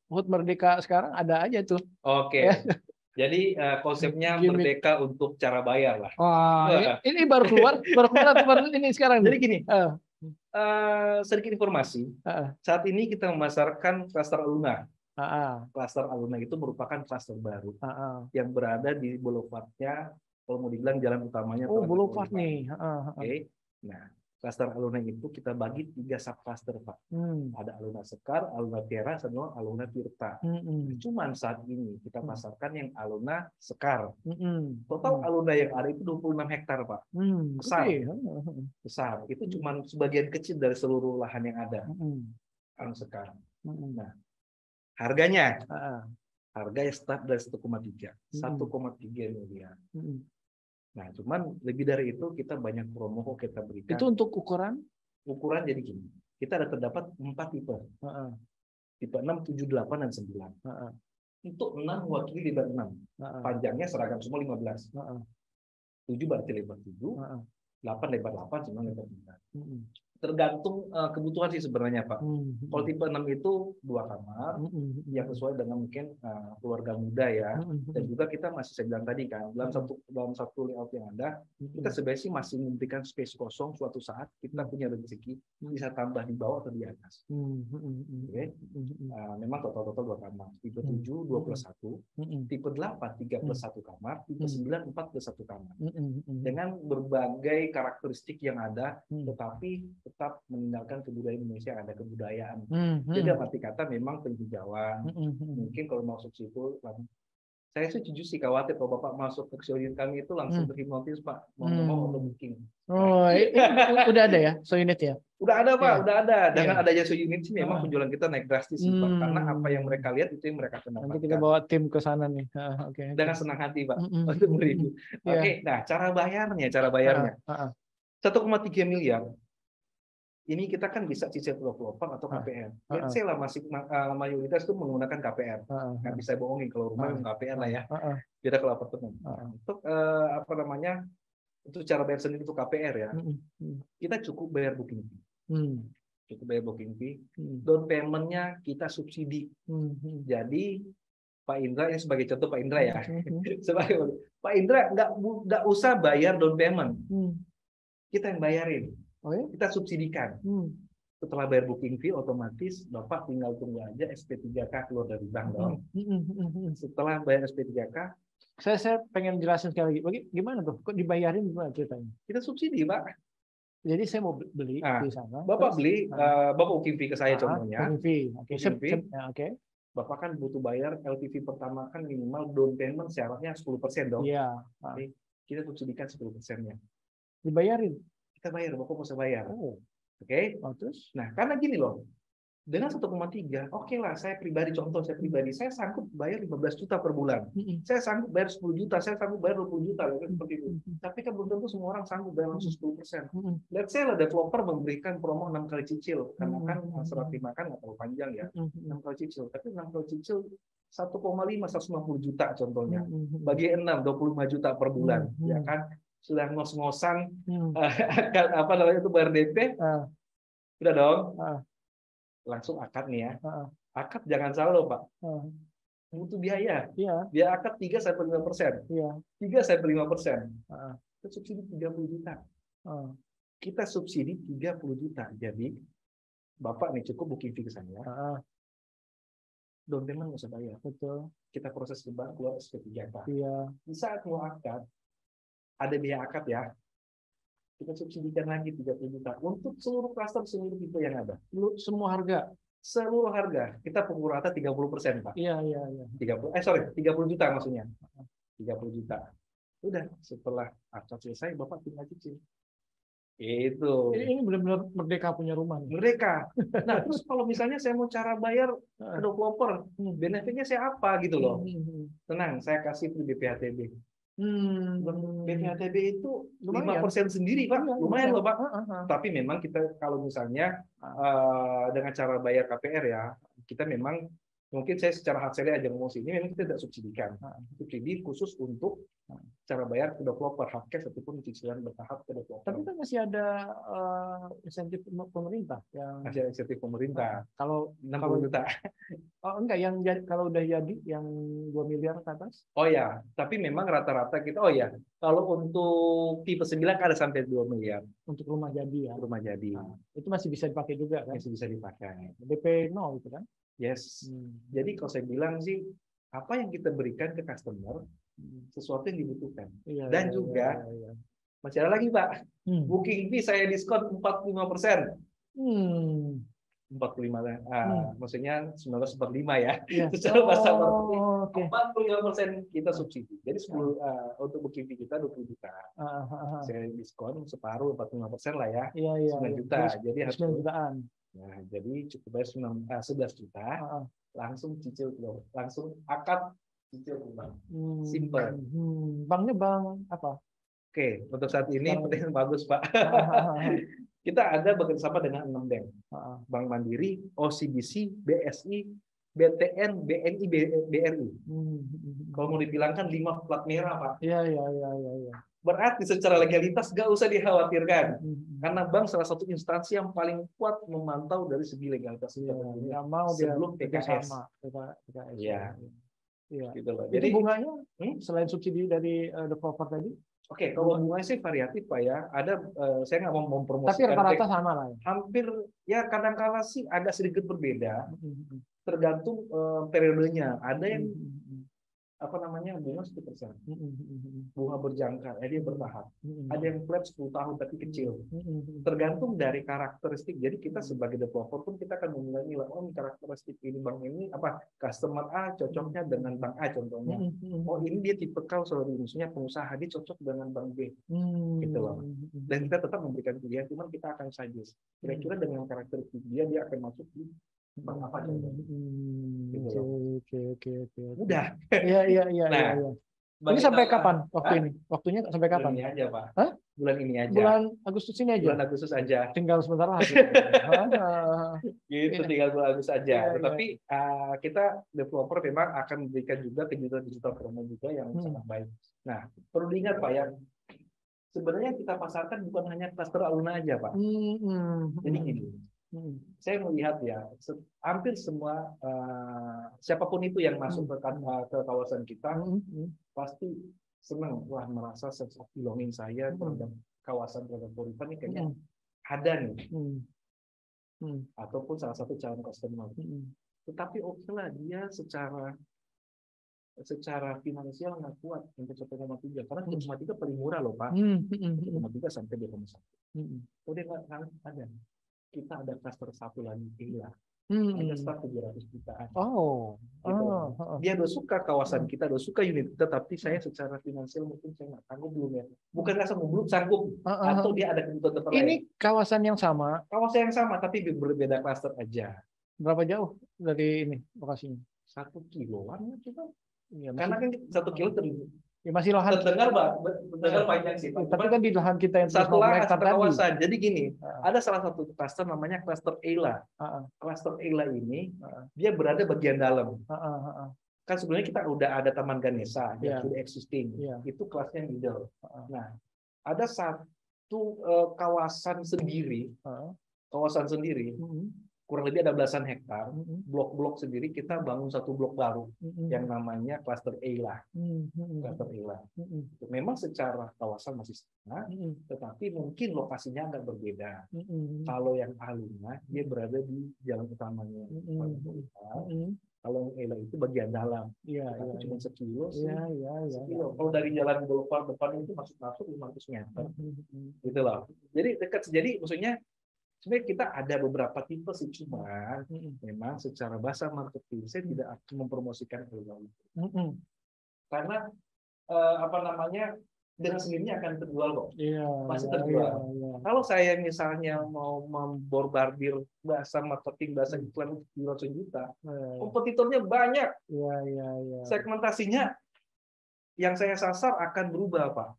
HUT Merdeka sekarang ada aja tuh. Oke. Ya. Jadi konsepnya Merdeka untuk cara bayar lah. Wah, ini baru keluar ini sekarang. Jadi gini, sedikit informasi. Saat ini kita memasarkan klaster Aluna. Klaster Aluna itu merupakan klaster baru yang berada di boulevardnya, kalau mau dibilang jalan utamanya. Oh, boulevard nih. Oke. Nah, klaster Aluna itu kita bagi 3 subcluster Pak. Ada Aluna Sekar, Aluna Tiara, sama Aluna Tirta. Cuman saat ini kita pasarkan yang Aluna Sekar. Total Aluna yang ada itu 26 hektar Pak. Besar. Besar. Itu cuman sebagian kecil dari seluruh lahan yang ada. Aluna Sekar. Nah, harganya. Harganya start dari 1,3. 1,3 miliar. Nah, cuman lebih dari itu kita banyak promo kok kita berikan. Itu untuk ukuran? Ukuran jadi gini. Kita ada terdapat 4 tipe. Tipe 6, 7, 8, dan 9. Untuk 6 mewakili lebar 6. Panjangnya seragam semua 15. 7 berarti lebar 7. 8 lebar 8, 9 lebar 9. Tergantung kebutuhan sih sebenarnya Pak. Kalau tipe 6 itu 2 kamar yang sesuai dengan mungkin keluarga muda ya. Dan juga kita masih, saya bilang tadi kan, dalam satu layout yang ada, kita sebenarnya sih masih memberikan space kosong. Suatu saat kita punya rezeki bisa tambah di bawah atau di atas. Okay. Memang total 2 kamar. Tipe 7 2+1, tipe 8 3+1 kamar, tipe 9 4+1 kamar. Dengan berbagai karakteristik yang ada, tetapi tetap meninggalkan kebudayaan Indonesia, ada kebudayaan. Jadi arti kata memang penghijauan. Mungkin kalau masuk situ, saya setuju sih, khawatir kalau Bapak masuk ke show unit kami itu langsung terhipnotis Pak. Mau booking. Oh, udah ada ya show unit ya? Udah ada Pak, udah ada. Dengan adanya show unit sih memang penjualan kita naik drastis sih Pak. Karena apa yang mereka lihat itu yang mereka dapatkan. Nanti kita bawa tim ke sana nih. Dengan senang hati Pak. Untuk mereview. Oke, nah cara bayarnya. 1,3 miliar. Ini kita kan bisa cicil developer atau KPR. Let's say lah masih mayoritas itu menggunakan KPR. Nggak bisa bohongin kalau rumah KPR lah ya. Beda kalau apartemen. Untuk apa namanya? Untuk cara bayar sendiri untuk KPR ya. Kita cukup bayar booking fee. Cukup bayar booking fee. Down payment-nya kita subsidi. Jadi Pak Indra, ini sebagai contoh Pak Indra ya. Pak Indra nggak usah bayar down payment. Kita yang bayarin. Kita subsidikan. Setelah bayar booking fee, otomatis Bapak tinggal tunggu aja SP3K keluar dari bank dong. Setelah bayar SP3K, saya pengen jelasin sekali lagi. Gimana tuh? Kok dibayarin gimana ceritanya? Kita subsidi Pak. Jadi saya mau beli di sana. Bapak beli, Bapak booking fee ke saya contohnya. Booking fee. Oke. Bapak kan butuh bayar LTV pertama kan minimal down payment syaratnya 10% dong. Iya. Kita subsidikan 10%-nya. Dibayarin. Kita bayar, Bapak bisa bayar. Oke. Terus? Nah, karena gini loh. Dengan 1,3, oke lah, saya sanggup bayar 15 juta per bulan. Saya sanggup bayar 10 juta, saya sanggup bayar 20 juta, seperti itu. Tapi kan belum tentu semua orang sanggup bayar langsung 10%. Let's say lah developer memberikan promo 6 kali cicil, karena kan serat terima kan nggak terlalu panjang ya. 6 kali cicil, tapi 6 kali cicil 1,5 150 juta contohnya. Bagi 6 25 juta per bulan, ya kan? Sudah ngos-ngosan apa namanya itu bayar DP. Udah dong. Langsung akad nih ya. Akad jangan salah loh Pak. butuh biaya. Iya. Biaya akad 3-5%. Iya. 3-5%. Heeh. Kita subsidi 30 juta. Heeh. Kita subsidi 30 juta. Jadi Bapak nih cukup booking fee ke saya. Heeh. Down payment nggak usah bayar. Betul. Kita proses ke bank keluar SP3K. Iya. Di saat mau akad, ada biaya akad ya. Kita subsidikan lagi 30 juta untuk seluruh klaster, seluruh tipe yang ada. Semua harga. Seluruh harga kita pukul rata 30%, Pak. Iya, iya, iya. 30 juta maksudnya. 30 juta. Udah, setelah akad selesai Bapak tinggal cicil. Itu. Ini benar-benar merdeka punya rumah. Mereka. Nah, terus kalau misalnya saya mau cara bayar ke Heeh. developer, benefitnya saya apa gitu loh. Hmm. Tenang, saya kasih tuh BPHTB. Hmm. BPHTB itu Lumayan. 5% sendiri, Pak. Iya, Lumayan loh, Pak. Heeh. Tapi memang kita kalau misalnya dengan cara bayar KPR ya, kita memang mungkin saya secara hard sale aja ngomong sini, memang kita tidak subsidikan. Subsidi khusus untuk cara bayar ke developer, hard cash ataupun cicilan bertahap ke developer. Tapi kan masih ada insentif pemerintah yang Masih ada insentif pemerintah. kalau 60 juta. Oh enggak, yang kalau udah jadi yang 2 miliar ke atas? Oh ya, tapi memang rata-rata kita, oh ya, kalau untuk tipe 9 ada sampai 2 miliar. Untuk rumah jadi ya. Rumah jadi. Nah, itu masih bisa dipakai juga kan? Masih bisa dipakai. DP 0 itu kan? Yes. Jadi kalau saya bilang sih, apa yang kita berikan ke customer, sesuatu yang dibutuhkan. Iya, Dan iya, juga, iya. masih ada lagi Pak, booking fee saya diskon 45%. 45, maksudnya 1945 ya. Iya. Secara bahasa marketing, Oke. 45% kita subsidi. Jadi untuk booking fee kita 20 juta. Saya diskon separuh 45% lah ya. Iya, iya. 9 juta. Jadi harus 9 jutaan. Nah, jadi cukup bayar 11 juta. Langsung cicil, langsung akad cicil bank. Simple. Banknya bank apa? Oke, untuk saat ini pertanyaan bagus Pak. Kita ada bekerjasama dengan 6 bank. Bank Mandiri, OCBC, BSI, BTN, BNI, BRI. Kalau mau dibilangkan 5 plat merah, Pak. Iya, iya, iya, iya. Berarti secara legalitas nggak usah dikhawatirkan. Karena bank salah satu instansi yang paling kuat memantau dari segi legalitas. Nggak mau sebelum PKS. Iya. Gitu loh. Jadi bunganya selain subsidi dari developer tadi? Oke, kalau bunganya sih variatif Pak ya. Ada, saya nggak mau mempromosikan. Tapi rata-rata sama lah ya? Hampir, ya kadang-kala sih agak sedikit berbeda. Tergantung periodenya. Ada yang bunga 1%. Bunga berjangka, dia bertahap. Ada yang flat 10 tahun tapi kecil. Tergantung dari karakteristik. Jadi kita sebagai developer pun kita akan memulai nilai, karakteristik ini bank ini customer A cocoknya dengan bank A contohnya. Ini dia tipe misalnya pengusaha, dia cocok dengan bank B. Gitu loh. Dan kita tetap memberikan pilihan, cuman kita akan suggest. Kira-kira dengan karakteristik dia akan masuk di bank apa contohnya. Oke. Mudah. Iya. Nah, ini sampai kapan waktu ini? Waktunya sampai kapan? Bulan ini aja, Pak. Hah? Bulan ini aja. Bulan Agustus ini aja. Bulan Agustus aja. Tinggal sebentar lagi. Gitu, tinggal bulan Agustus aja. Tetapi kita developer memang akan memberikan juga kejutan digital promo juga yang sangat baik. Nah, perlu diingat Pak ya, sebenarnya kita pasarkan bukan hanya klaster Aluna aja Pak. Jadi gini. Saya melihat ya, hampir semua siapapun itu yang masuk ke kawasan kita pasti senang, merasa sense of belonging saya terhadap kawasan Puripan ini kayaknya ada nih, ataupun salah satu calon customer. Tetapi oke lah dia secara finansial nggak kuat untuk 1,3 karena 1,3 paling murah loh Pak, 1,3 sampai 2,1. Udah nggak ada. Kita ada cluster satu lagi Eila. Ada start 700 jutaan. Dia udah suka kawasan kita, udah suka unit kita, tapi saya secara finansial mungkin saya nggak sanggup belum ya. Bukan nggak sanggup, belum sanggup. Atau dia ada kebutuhan tempat lain. Ini kawasan yang sama? Kawasan yang sama, tapi berbeda cluster aja. Berapa jauh dari ini lokasinya? 1 kiloan coba. Ya, karena kan 1 kilo masih lahan terdengar panjang sih Pak. Tapi kan di lahan kita yang satu kawasan. Jadi gini, ada salah satu cluster namanya cluster Eila. Cluster Eila ini dia berada bagian dalam. Kan sebenarnya kita udah ada Taman Ganesha yang sudah existing. Itu kelasnya middle. Nah, ada satu kawasan sendiri. kurang lebih ada belasan hektar. Blok-blok sendiri kita bangun satu blok baru yang namanya cluster A lah. Cluster A lah. Memang secara kawasan masih sama, tetapi mungkin lokasinya agak berbeda. Kalau yang A5 dia berada di jalan utamanya. Kalau yang Ela itu bagian dalam, tapi cuma sekilo sih. Sekilo. Kalau dari jalan Boulevard depan itu masuk 500 meter, gitu loh. Jadi dekat. Jadi maksudnya sebenarnya kita ada beberapa tipe sih, cuma memang secara bahasa marketing saya tidak akan mempromosikan Ela itu, karena apa namanya, dengan sendirinya akan terjual kok. Pasti terjual. Kalau saya misalnya mau memborbardir bahasa marketing, bahasa iklan di ratusan juta, kompetitornya banyak. Segmentasinya yang saya sasar akan berubah, Pak.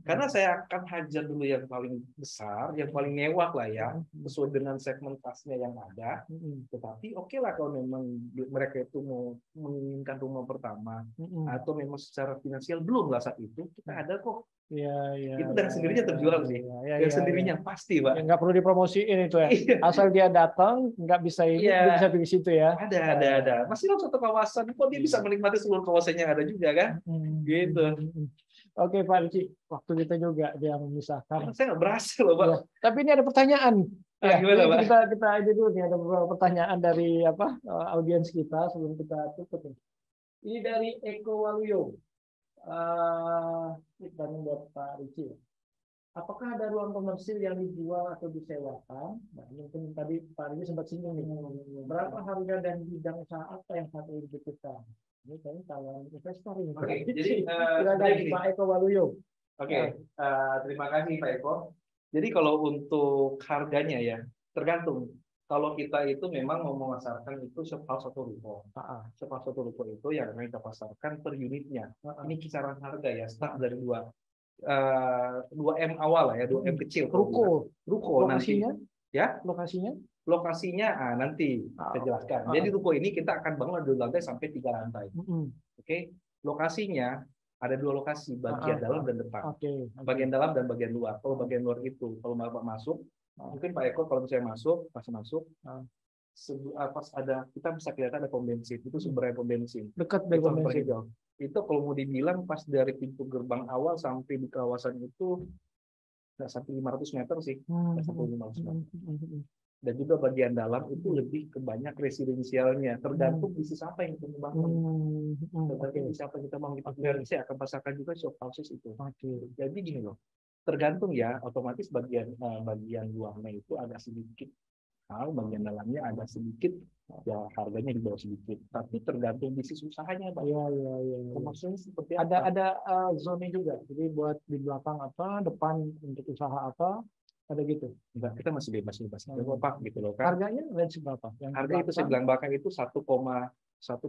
Karena saya akan hajar dulu yang paling besar, yang paling mewah lah ya, sesuai dengan segmentasinya yang ada. Tetapi oke lah kalau memang mereka itu mau menginginkan rumah pertama, atau memang secara finansial belum lah saat itu, kita ada kok. Itu dengan sendirinya terjual sih. Dengan sendirinya pasti, Pak. Nggak perlu dipromosiin itu ya. Asal dia datang, nggak bisa ini, dia bisa pergi situ ya. Ada. Masih dalam satu kawasan, kok dia bisa menikmati seluruh kawasannya ada juga kan? Gitu. Oke Pak Ricci, waktu kita juga dia memisahkan. Saya nggak berhasil loh, Pak. Tapi ini ada pertanyaan. Gimana, Pak? Kita ini dulu nih, ada beberapa pertanyaan dari audiens kita sebelum kita tutup. Ini dari Eko Waluyo. Dan buat Pak Ricci. Apakah ada ruang komersil yang dijual atau disewakan? Nah, mungkin tadi Pak Ricci sempat singgung nih. Berapa harga dan bidang usaha apa yang saat ini dibutuhkan? Ini kayaknya kalau investor ini. Oke, jadi Pak Eko Waluyo. Oke, terima kasih Pak Eko. Jadi kalau untuk harganya ya, tergantung. Kalau kita itu memang mau memasarkan itu shop house atau ruko. Shop house atau ruko itu yang kita pasarkan per unitnya. Ini kisaran harga ya, start dari 2M awal lah ya, 2M kecil. Ruko Lokasinya? Nanti. Ya, lokasinya nanti saya jelaskan. Jadi ruko ini kita akan bangun dari 2 lantai sampai 3 lantai. Oke, lokasinya ada 2 lokasi, bagian dalam dan depan. Bagian dalam dan bagian luar. Kalau bagian luar itu, kalau Bapak masuk, mungkin Pak Eko kalau misalnya pas masuk, pas ada, kita bisa kelihatan ada pom bensin. Itu sumbernya pom bensin. Dekat dari pom bensin. Itu kalau mau dibilang pas dari pintu gerbang awal sampai di kawasan itu nggak sampai 500 meter sih. Nggak sampai 500 meter. Dan juga bagian dalam itu lebih ke banyak residensialnya, tergantung bisnis apa yang kita bangun. Tergantung bisnis apa yang kita bangun. Saya akan pasarkan juga shop houses itu. Jadi gini loh, tergantung ya, otomatis bagian luarnya itu agak sedikit mahal, bagian dalamnya agak sedikit, ya harganya di bawah sedikit. Tapi tergantung bisnis usahanya, Pak. Maksudnya seperti apa? Ada zona juga. Jadi buat di belakang apa, depan untuk usaha apa. Ada gitu. Enggak, kita masih bebas. Pak gitu loh kan. Harganya range berapa? Harga itu saya bilang belakang itu 1,6 lah. 1,6.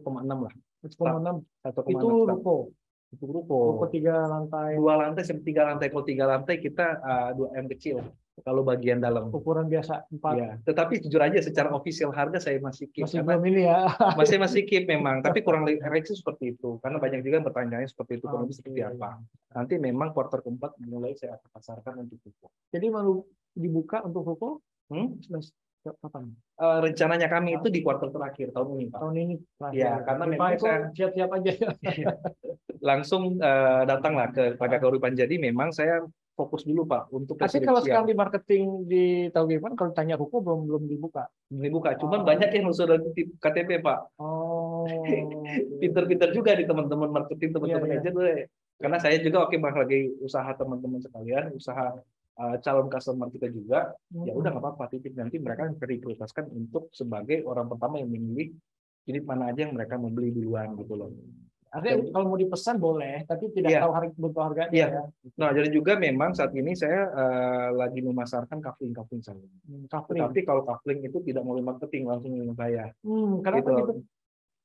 Itu ruko. Itu ruko. 3 lantai. 2 lantai sampai 3 lantai. Kalau 3 lantai kita 2M kecil. Kalau bagian dalam ukuran biasa 4. Ya, tetapi jujur aja secara official harga saya masih keep. Masih belum ini ya. masih keep memang, tapi kurang reaksi seperti itu. Karena banyak juga yang bertanya seperti itu, kurang lebih seperti apa. Nanti memang kuartal keempat mulai saya akan pasarkan untuk ruko. Jadi mau dibuka untuk ruko? Kapan? Rencananya kami itu di kuartal terakhir tahun ini, Pak. Tahun ini. Ya, karena memang saya siap-siap aja. Langsung datanglah ke Pada Kauripan. Jadi memang saya fokus dulu Pak untuk. Tapi kalau sekarang di marketing di Taugepan, kalau tanya ruko belum dibuka. Belum dibuka, cuman banyak yang sudah KTP Pak. Pinter-pinter juga di teman-teman marketing, teman-teman aja tuh. Karena saya juga lagi usaha teman-teman sekalian, usaha calon customer kita juga. Ya udah nggak apa-apa, titip nanti mereka prioritaskan untuk sebagai orang pertama yang memilih unit mana aja yang mereka mau beli duluan gitu loh. Artinya kalau mau dipesan boleh, tapi tidak tahu harganya. Ya. Nah, jadi juga memang saat ini saya lagi memasarkan kafling saya. Tapi kalau kafling itu tidak mau marketing, langsung dengan saya. Kenapa gitu?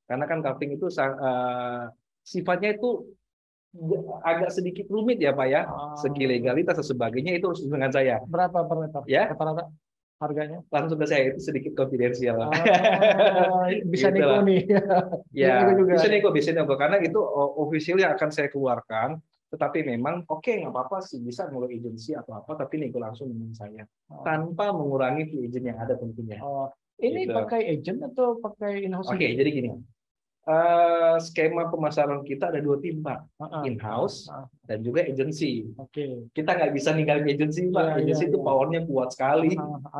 Karena kan kafling itu sifatnya itu agak sedikit rumit ya Pak ya. Segi legalitas dan sebagainya itu harus dengan saya. Berapa per meter? Ya. Rata-rata harganya? Langsung ke saya, itu sedikit konfidensial. Bisa gitu nego nih. Ya, bisa nego karena itu official yang akan saya keluarkan. Tetapi memang oke, nggak apa-apa sih, bisa mulai agensi atau apa, tapi nego langsung dengan saya tanpa mengurangi fee agent yang ada tentunya. Oh, ini Gitu. pakai agent atau pakai in-house Oke, sendiri? jadi gini, skema pemasaran kita ada 2 tim, Pak, in-house dan juga agensi. Oke. Kita nggak bisa ninggalin agensi, Iya, Pak. iya, Agensi itu iya. powernya kuat sekali,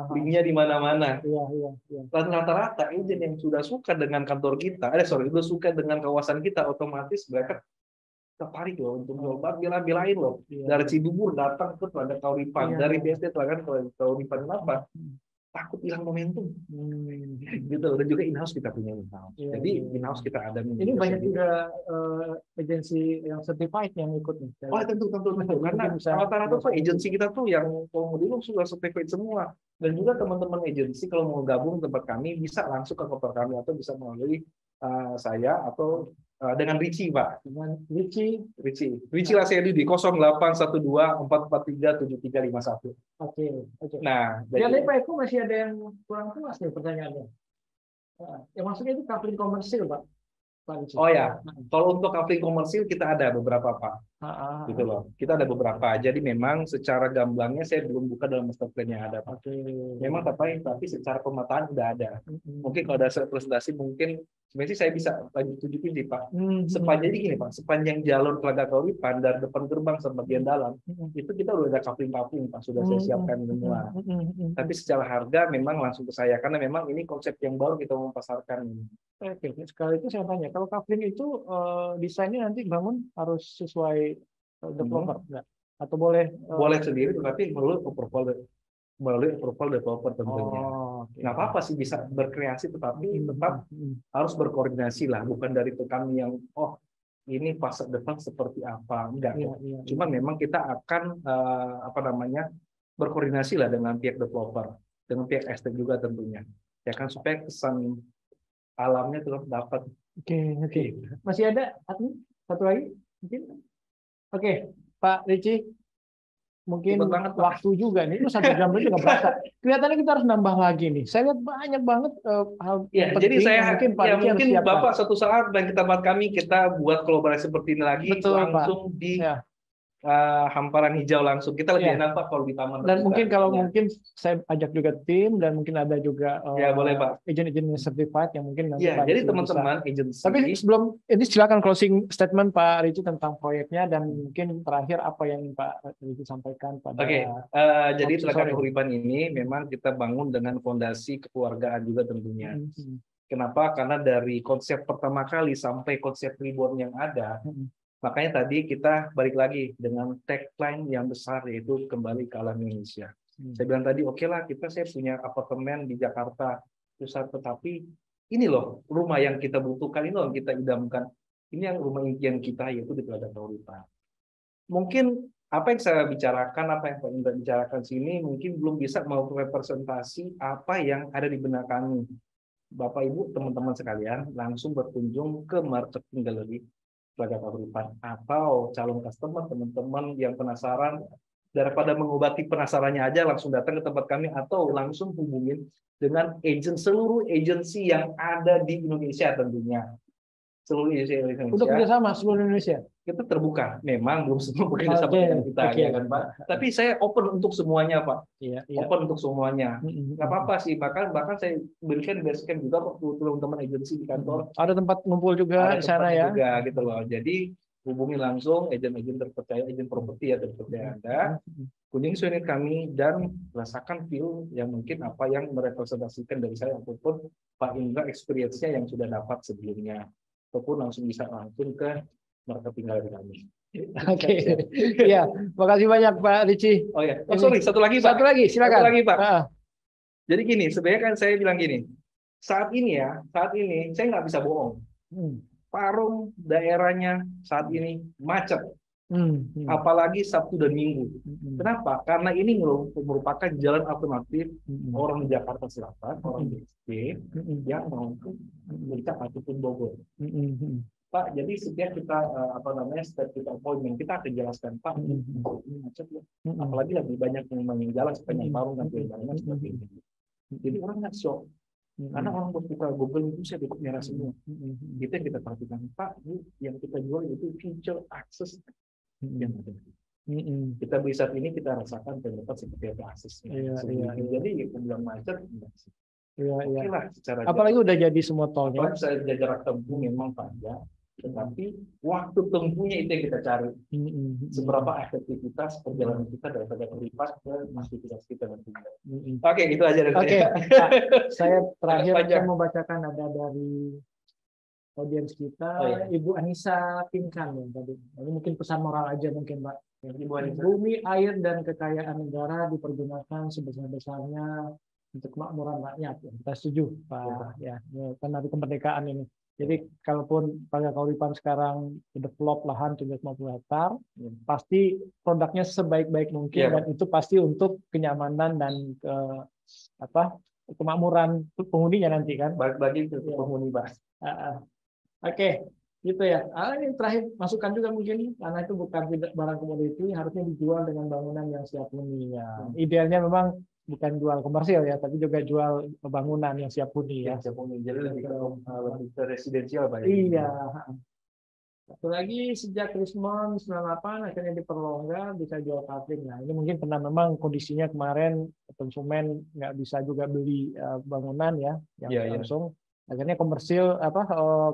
linknya di mana-mana. Iya, iya, iya. Dan rata-rata agent yang sudah suka dengan kantor kita, sudah suka dengan kawasan kita, otomatis mereka tertarik loh untuk nyoba, bela-belain loh. Iya, Dari iya. Cibubur datang ke Telaga Kauripan, Iya, dari iya. BSD Telaga Kauripan. Kenapa? Takut hilang momentum. Gitu loh. Dan juga in-house kita punya in-house. Iya, Jadi iya. in-house kita ada Ini juga banyak sendiri. juga agensi yang certified yang ikut nih. Oh, tentu. Karena Mungkin bisa rata-rata tuh agensi kita tuh yang kalau mau dulu sudah certified semua. Dan juga teman-teman agensi kalau mau gabung tempat kami bisa langsung ke kantor kami atau bisa melalui saya atau dengan Richie, Pak. dengan Richie. Lasedi di 0812-443-7351. Oke, oke. Nah, Jadi Pak Eko masih ada yang kurang puas nih pertanyaannya. Ya maksudnya itu coupling komersil, Pak. Pak Richie. oh ya, kalau untuk coupling komersil kita ada beberapa, Pak. Gitu loh. Kita ada beberapa. Jadi memang secara gamblangnya saya belum buka dalam master plan yang ada, Pak. Oke. Memang tapi secara pemetaan udah ada. Mungkin kalau ada presentasi mungkin sebenarnya saya bisa lanjut tunjukin sih, Pak. Sepanjang ini gini, Pak, sepanjang jalur Telaga Kauripan dari depan gerbang sampai bagian dalam itu kita udah ada coupling, Pak, sudah saya siapkan semua. Tapi secara harga memang langsung ke saya karena memang ini konsep yang baru kita mau pasarkan. Oke, sekali itu saya tanya, kalau coupling itu desainnya nanti bangun harus sesuai developer, enggak? Atau boleh? Boleh sendiri, tetapi melalui approval developer tentunya. Okay. Nggak apa-apa sih bisa berkreasi, tetapi tetap harus berkoordinasi lah, bukan dari kami yang ini fasad depan seperti apa, enggak. Cuma memang kita akan berkoordinasi lah dengan pihak developer, dengan pihak estate juga tentunya, ya kan, supaya kesan alamnya tetap dapat. Oke. Masih ada satu lagi mungkin? Oke, Pak Richie. Mungkin waktu juga nih, itu 1 jam juga berasa. Kelihatannya kita harus nambah lagi nih. Saya lihat banyak banget hal penting. Jadi saya mungkin Bapak suatu saat dan kita tempat kami kita buat kolaborasi seperti ini lagi. Betul, langsung Pak. Di hamparan hijau langsung. Kita lebih enak, Pak, kalau di taman. Dan mungkin kalau mungkin saya ajak juga tim dan mungkin ada juga boleh, Pak, agent-agent certified yang mungkin nanti jadi teman-teman agensi. Tapi sebelum ini silakan closing statement Pak Richie tentang proyeknya dan mungkin terakhir apa yang Pak Richie sampaikan pada. Jadi Telaga Kauripan ini memang kita bangun dengan fondasi kekeluargaan juga tentunya. Kenapa? Karena dari konsep pertama kali sampai konsep reborn yang ada. Makanya tadi kita balik lagi dengan tagline yang besar, yaitu kembali ke alam Indonesia. Saya bilang tadi, oke lah, saya punya apartemen di Jakarta Pusat, tetapi ini loh rumah yang kita butuhkan, ini loh yang kita idamkan. Ini yang rumah impian kita, yaitu di Telaga Kauripan. Mungkin apa yang saya bicarakan, apa yang Pak Indra bicarakan sini, mungkin belum bisa merepresentasi apa yang ada di benak kami. Bapak, Ibu, teman-teman sekalian, langsung berkunjung ke marketing gallery Telaga Kauripan, atau calon customer, teman-teman yang penasaran, daripada mengobati penasarannya aja langsung datang ke tempat kami atau langsung hubungin dengan seluruh agensi yang ada di Indonesia tentunya. Seluruh Indonesia. Udah kerjasama seluruh Indonesia. Kita terbuka, memang belum semua bekerja sama dengan kita, ya kan, Pak. Tapi saya open untuk semuanya, Pak. Open untuk semuanya. Nggak apa-apa sih, bahkan saya berikan basecamp juga untuk teman-teman agensi di kantor. Ada tempat ngumpul juga di sana ya. Juga, gitu loh. Jadi hubungi langsung agen-agen terpercaya, agen properti ya terpercaya Anda. Kunjungi unit kami dan rasakan feel yang mungkin apa yang merepresentasikan dari saya ataupun Pak Indra experience-nya yang sudah dapat sebelumnya. Ataupun langsung bisa langsung ke marketing dari kami. Oke. Iya, makasih banyak Pak Richie. Oh ya. Sorry, satu lagi, Pak. Satu lagi, silakan. Satu lagi, Pak. Jadi gini, sebenarnya kan saya bilang gini. Saat ini saya nggak bisa bohong. Parung daerahnya saat ini macet. Apalagi Sabtu dan Minggu. Kenapa? Karena ini merupakan jalan alternatif orang di Jakarta Selatan, orang BSD yang mau ke Puncak ataupun Bogor. Pak, jadi setiap kita setiap kita appointment kita akan jelaskan, Pak, ini macet ya. Apalagi lebih banyak yang jalan sepanjang Parung dan jalan seperti ini. Jadi orang nggak shock. Karena orang berbuka Google itu saya cukup merah semua. Itu yang kita perhatikan, Pak. Yang kita jual itu feature access yang ada. Kita beli saat ini kita rasakan terdapat seperti apa aksesnya. Jadi kemudian macet oke lah secara apalagi udah jadi semua tolnya. Saya jarak tempuh memang panjang, tetapi waktu tempuhnya itu yang kita cari. Seberapa efektivitas perjalanan kita daripada berlipat ke aktivitas kita nantinya. Oke, itu aja dari saya. Saya terakhir saya mau bacakan ada dari audiens kita, Ibu Anissa Pinkan yang tadi. Ini mungkin pesan moral aja mungkin, Pak. Bumi, air, dan kekayaan negara dipergunakan sebesar-besarnya untuk kemakmuran rakyat. Kita setuju, Pak. Ya, kan hari kemerdekaan ini. Jadi kalaupun Paga Kauripan sekarang develop lahan 750 hektar, pasti produknya sebaik-baik mungkin dan itu pasti untuk kenyamanan dan kemakmuran penghuninya nanti kan. Bagi penghuni, Pak. Oke, gitu ya. Ini terakhir masukan juga mungkin karena itu bukan barang komoditi, harusnya dijual dengan bangunan yang siap huni ya. Idealnya memang bukan jual komersial ya, tapi juga jual bangunan yang siap huni ya. Siap huni. Jadi lebih ke residensial, Pak. Iya. Satu lagi sejak Rismon 98 akhirnya diperlonggar bisa jual kapling. Nah ini mungkin karena memang kondisinya kemarin konsumen nggak bisa juga beli bangunan ya yang langsung. Akhirnya komersil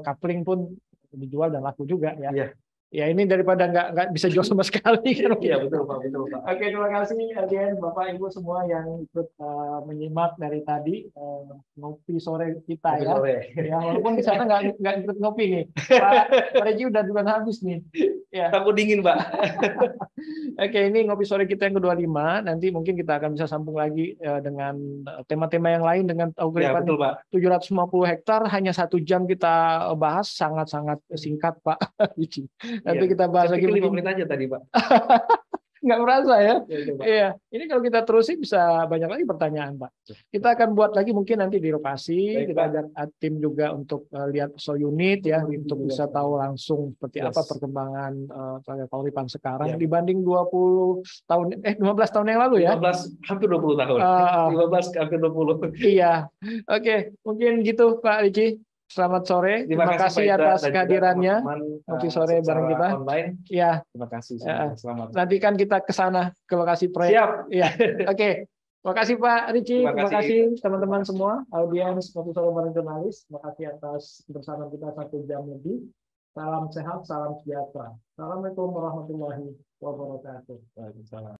kapling pun dijual dan laku juga ya. Ya ini daripada nggak bisa jual sama sekali kan. Iya betul Pak, betul Pak. Oke, terima kasih Adian, Bapak Ibu semua yang ikut menyimak dari tadi ngopi sore kita ngopi ya. Sore. Ya walaupun di sana nggak ikut ngopi nih. Pak Reji udah duluan habis nih. Ya. Takut dingin Pak. Oke, ini ngopi sore kita yang ke-25. Nanti mungkin kita akan bisa sambung lagi dengan tema-tema yang lain dengan Kauripan 750 hektar hanya 1 jam kita bahas, sangat-sangat singkat Pak. Nanti kita bahas lagi 5 menit aja tadi Pak. Nggak merasa ya. Iya. Ini kalau kita terusin bisa banyak lagi pertanyaan Pak. Kita akan buat lagi mungkin nanti di lokasi. Kita ajak tim juga untuk lihat so unit ya, untuk bisa tahu langsung seperti apa perkembangan Kauripan sekarang dibanding 15 tahun yang lalu ya. 15 hampir 20 tahun. 15 hampir 20. Iya. Oke, mungkin gitu Pak Riki. Selamat sore. Terima kasih atas kehadirannya ngopi sore bareng kita. Online. Ya. Terima kasih. Selamat. Nanti kan kita ke sana ke lokasi proyek. Siap. Ya. Oke. Terima kasih Pak Riki. Terima kasih teman-teman semua audiens ngopi sore bareng jurnalis. Terima kasih atas kebersamaan kita 1 jam lebih. Salam sehat, salam sejahtera. Assalamualaikum warahmatullahi wabarakatuh. Waalaikumsalam.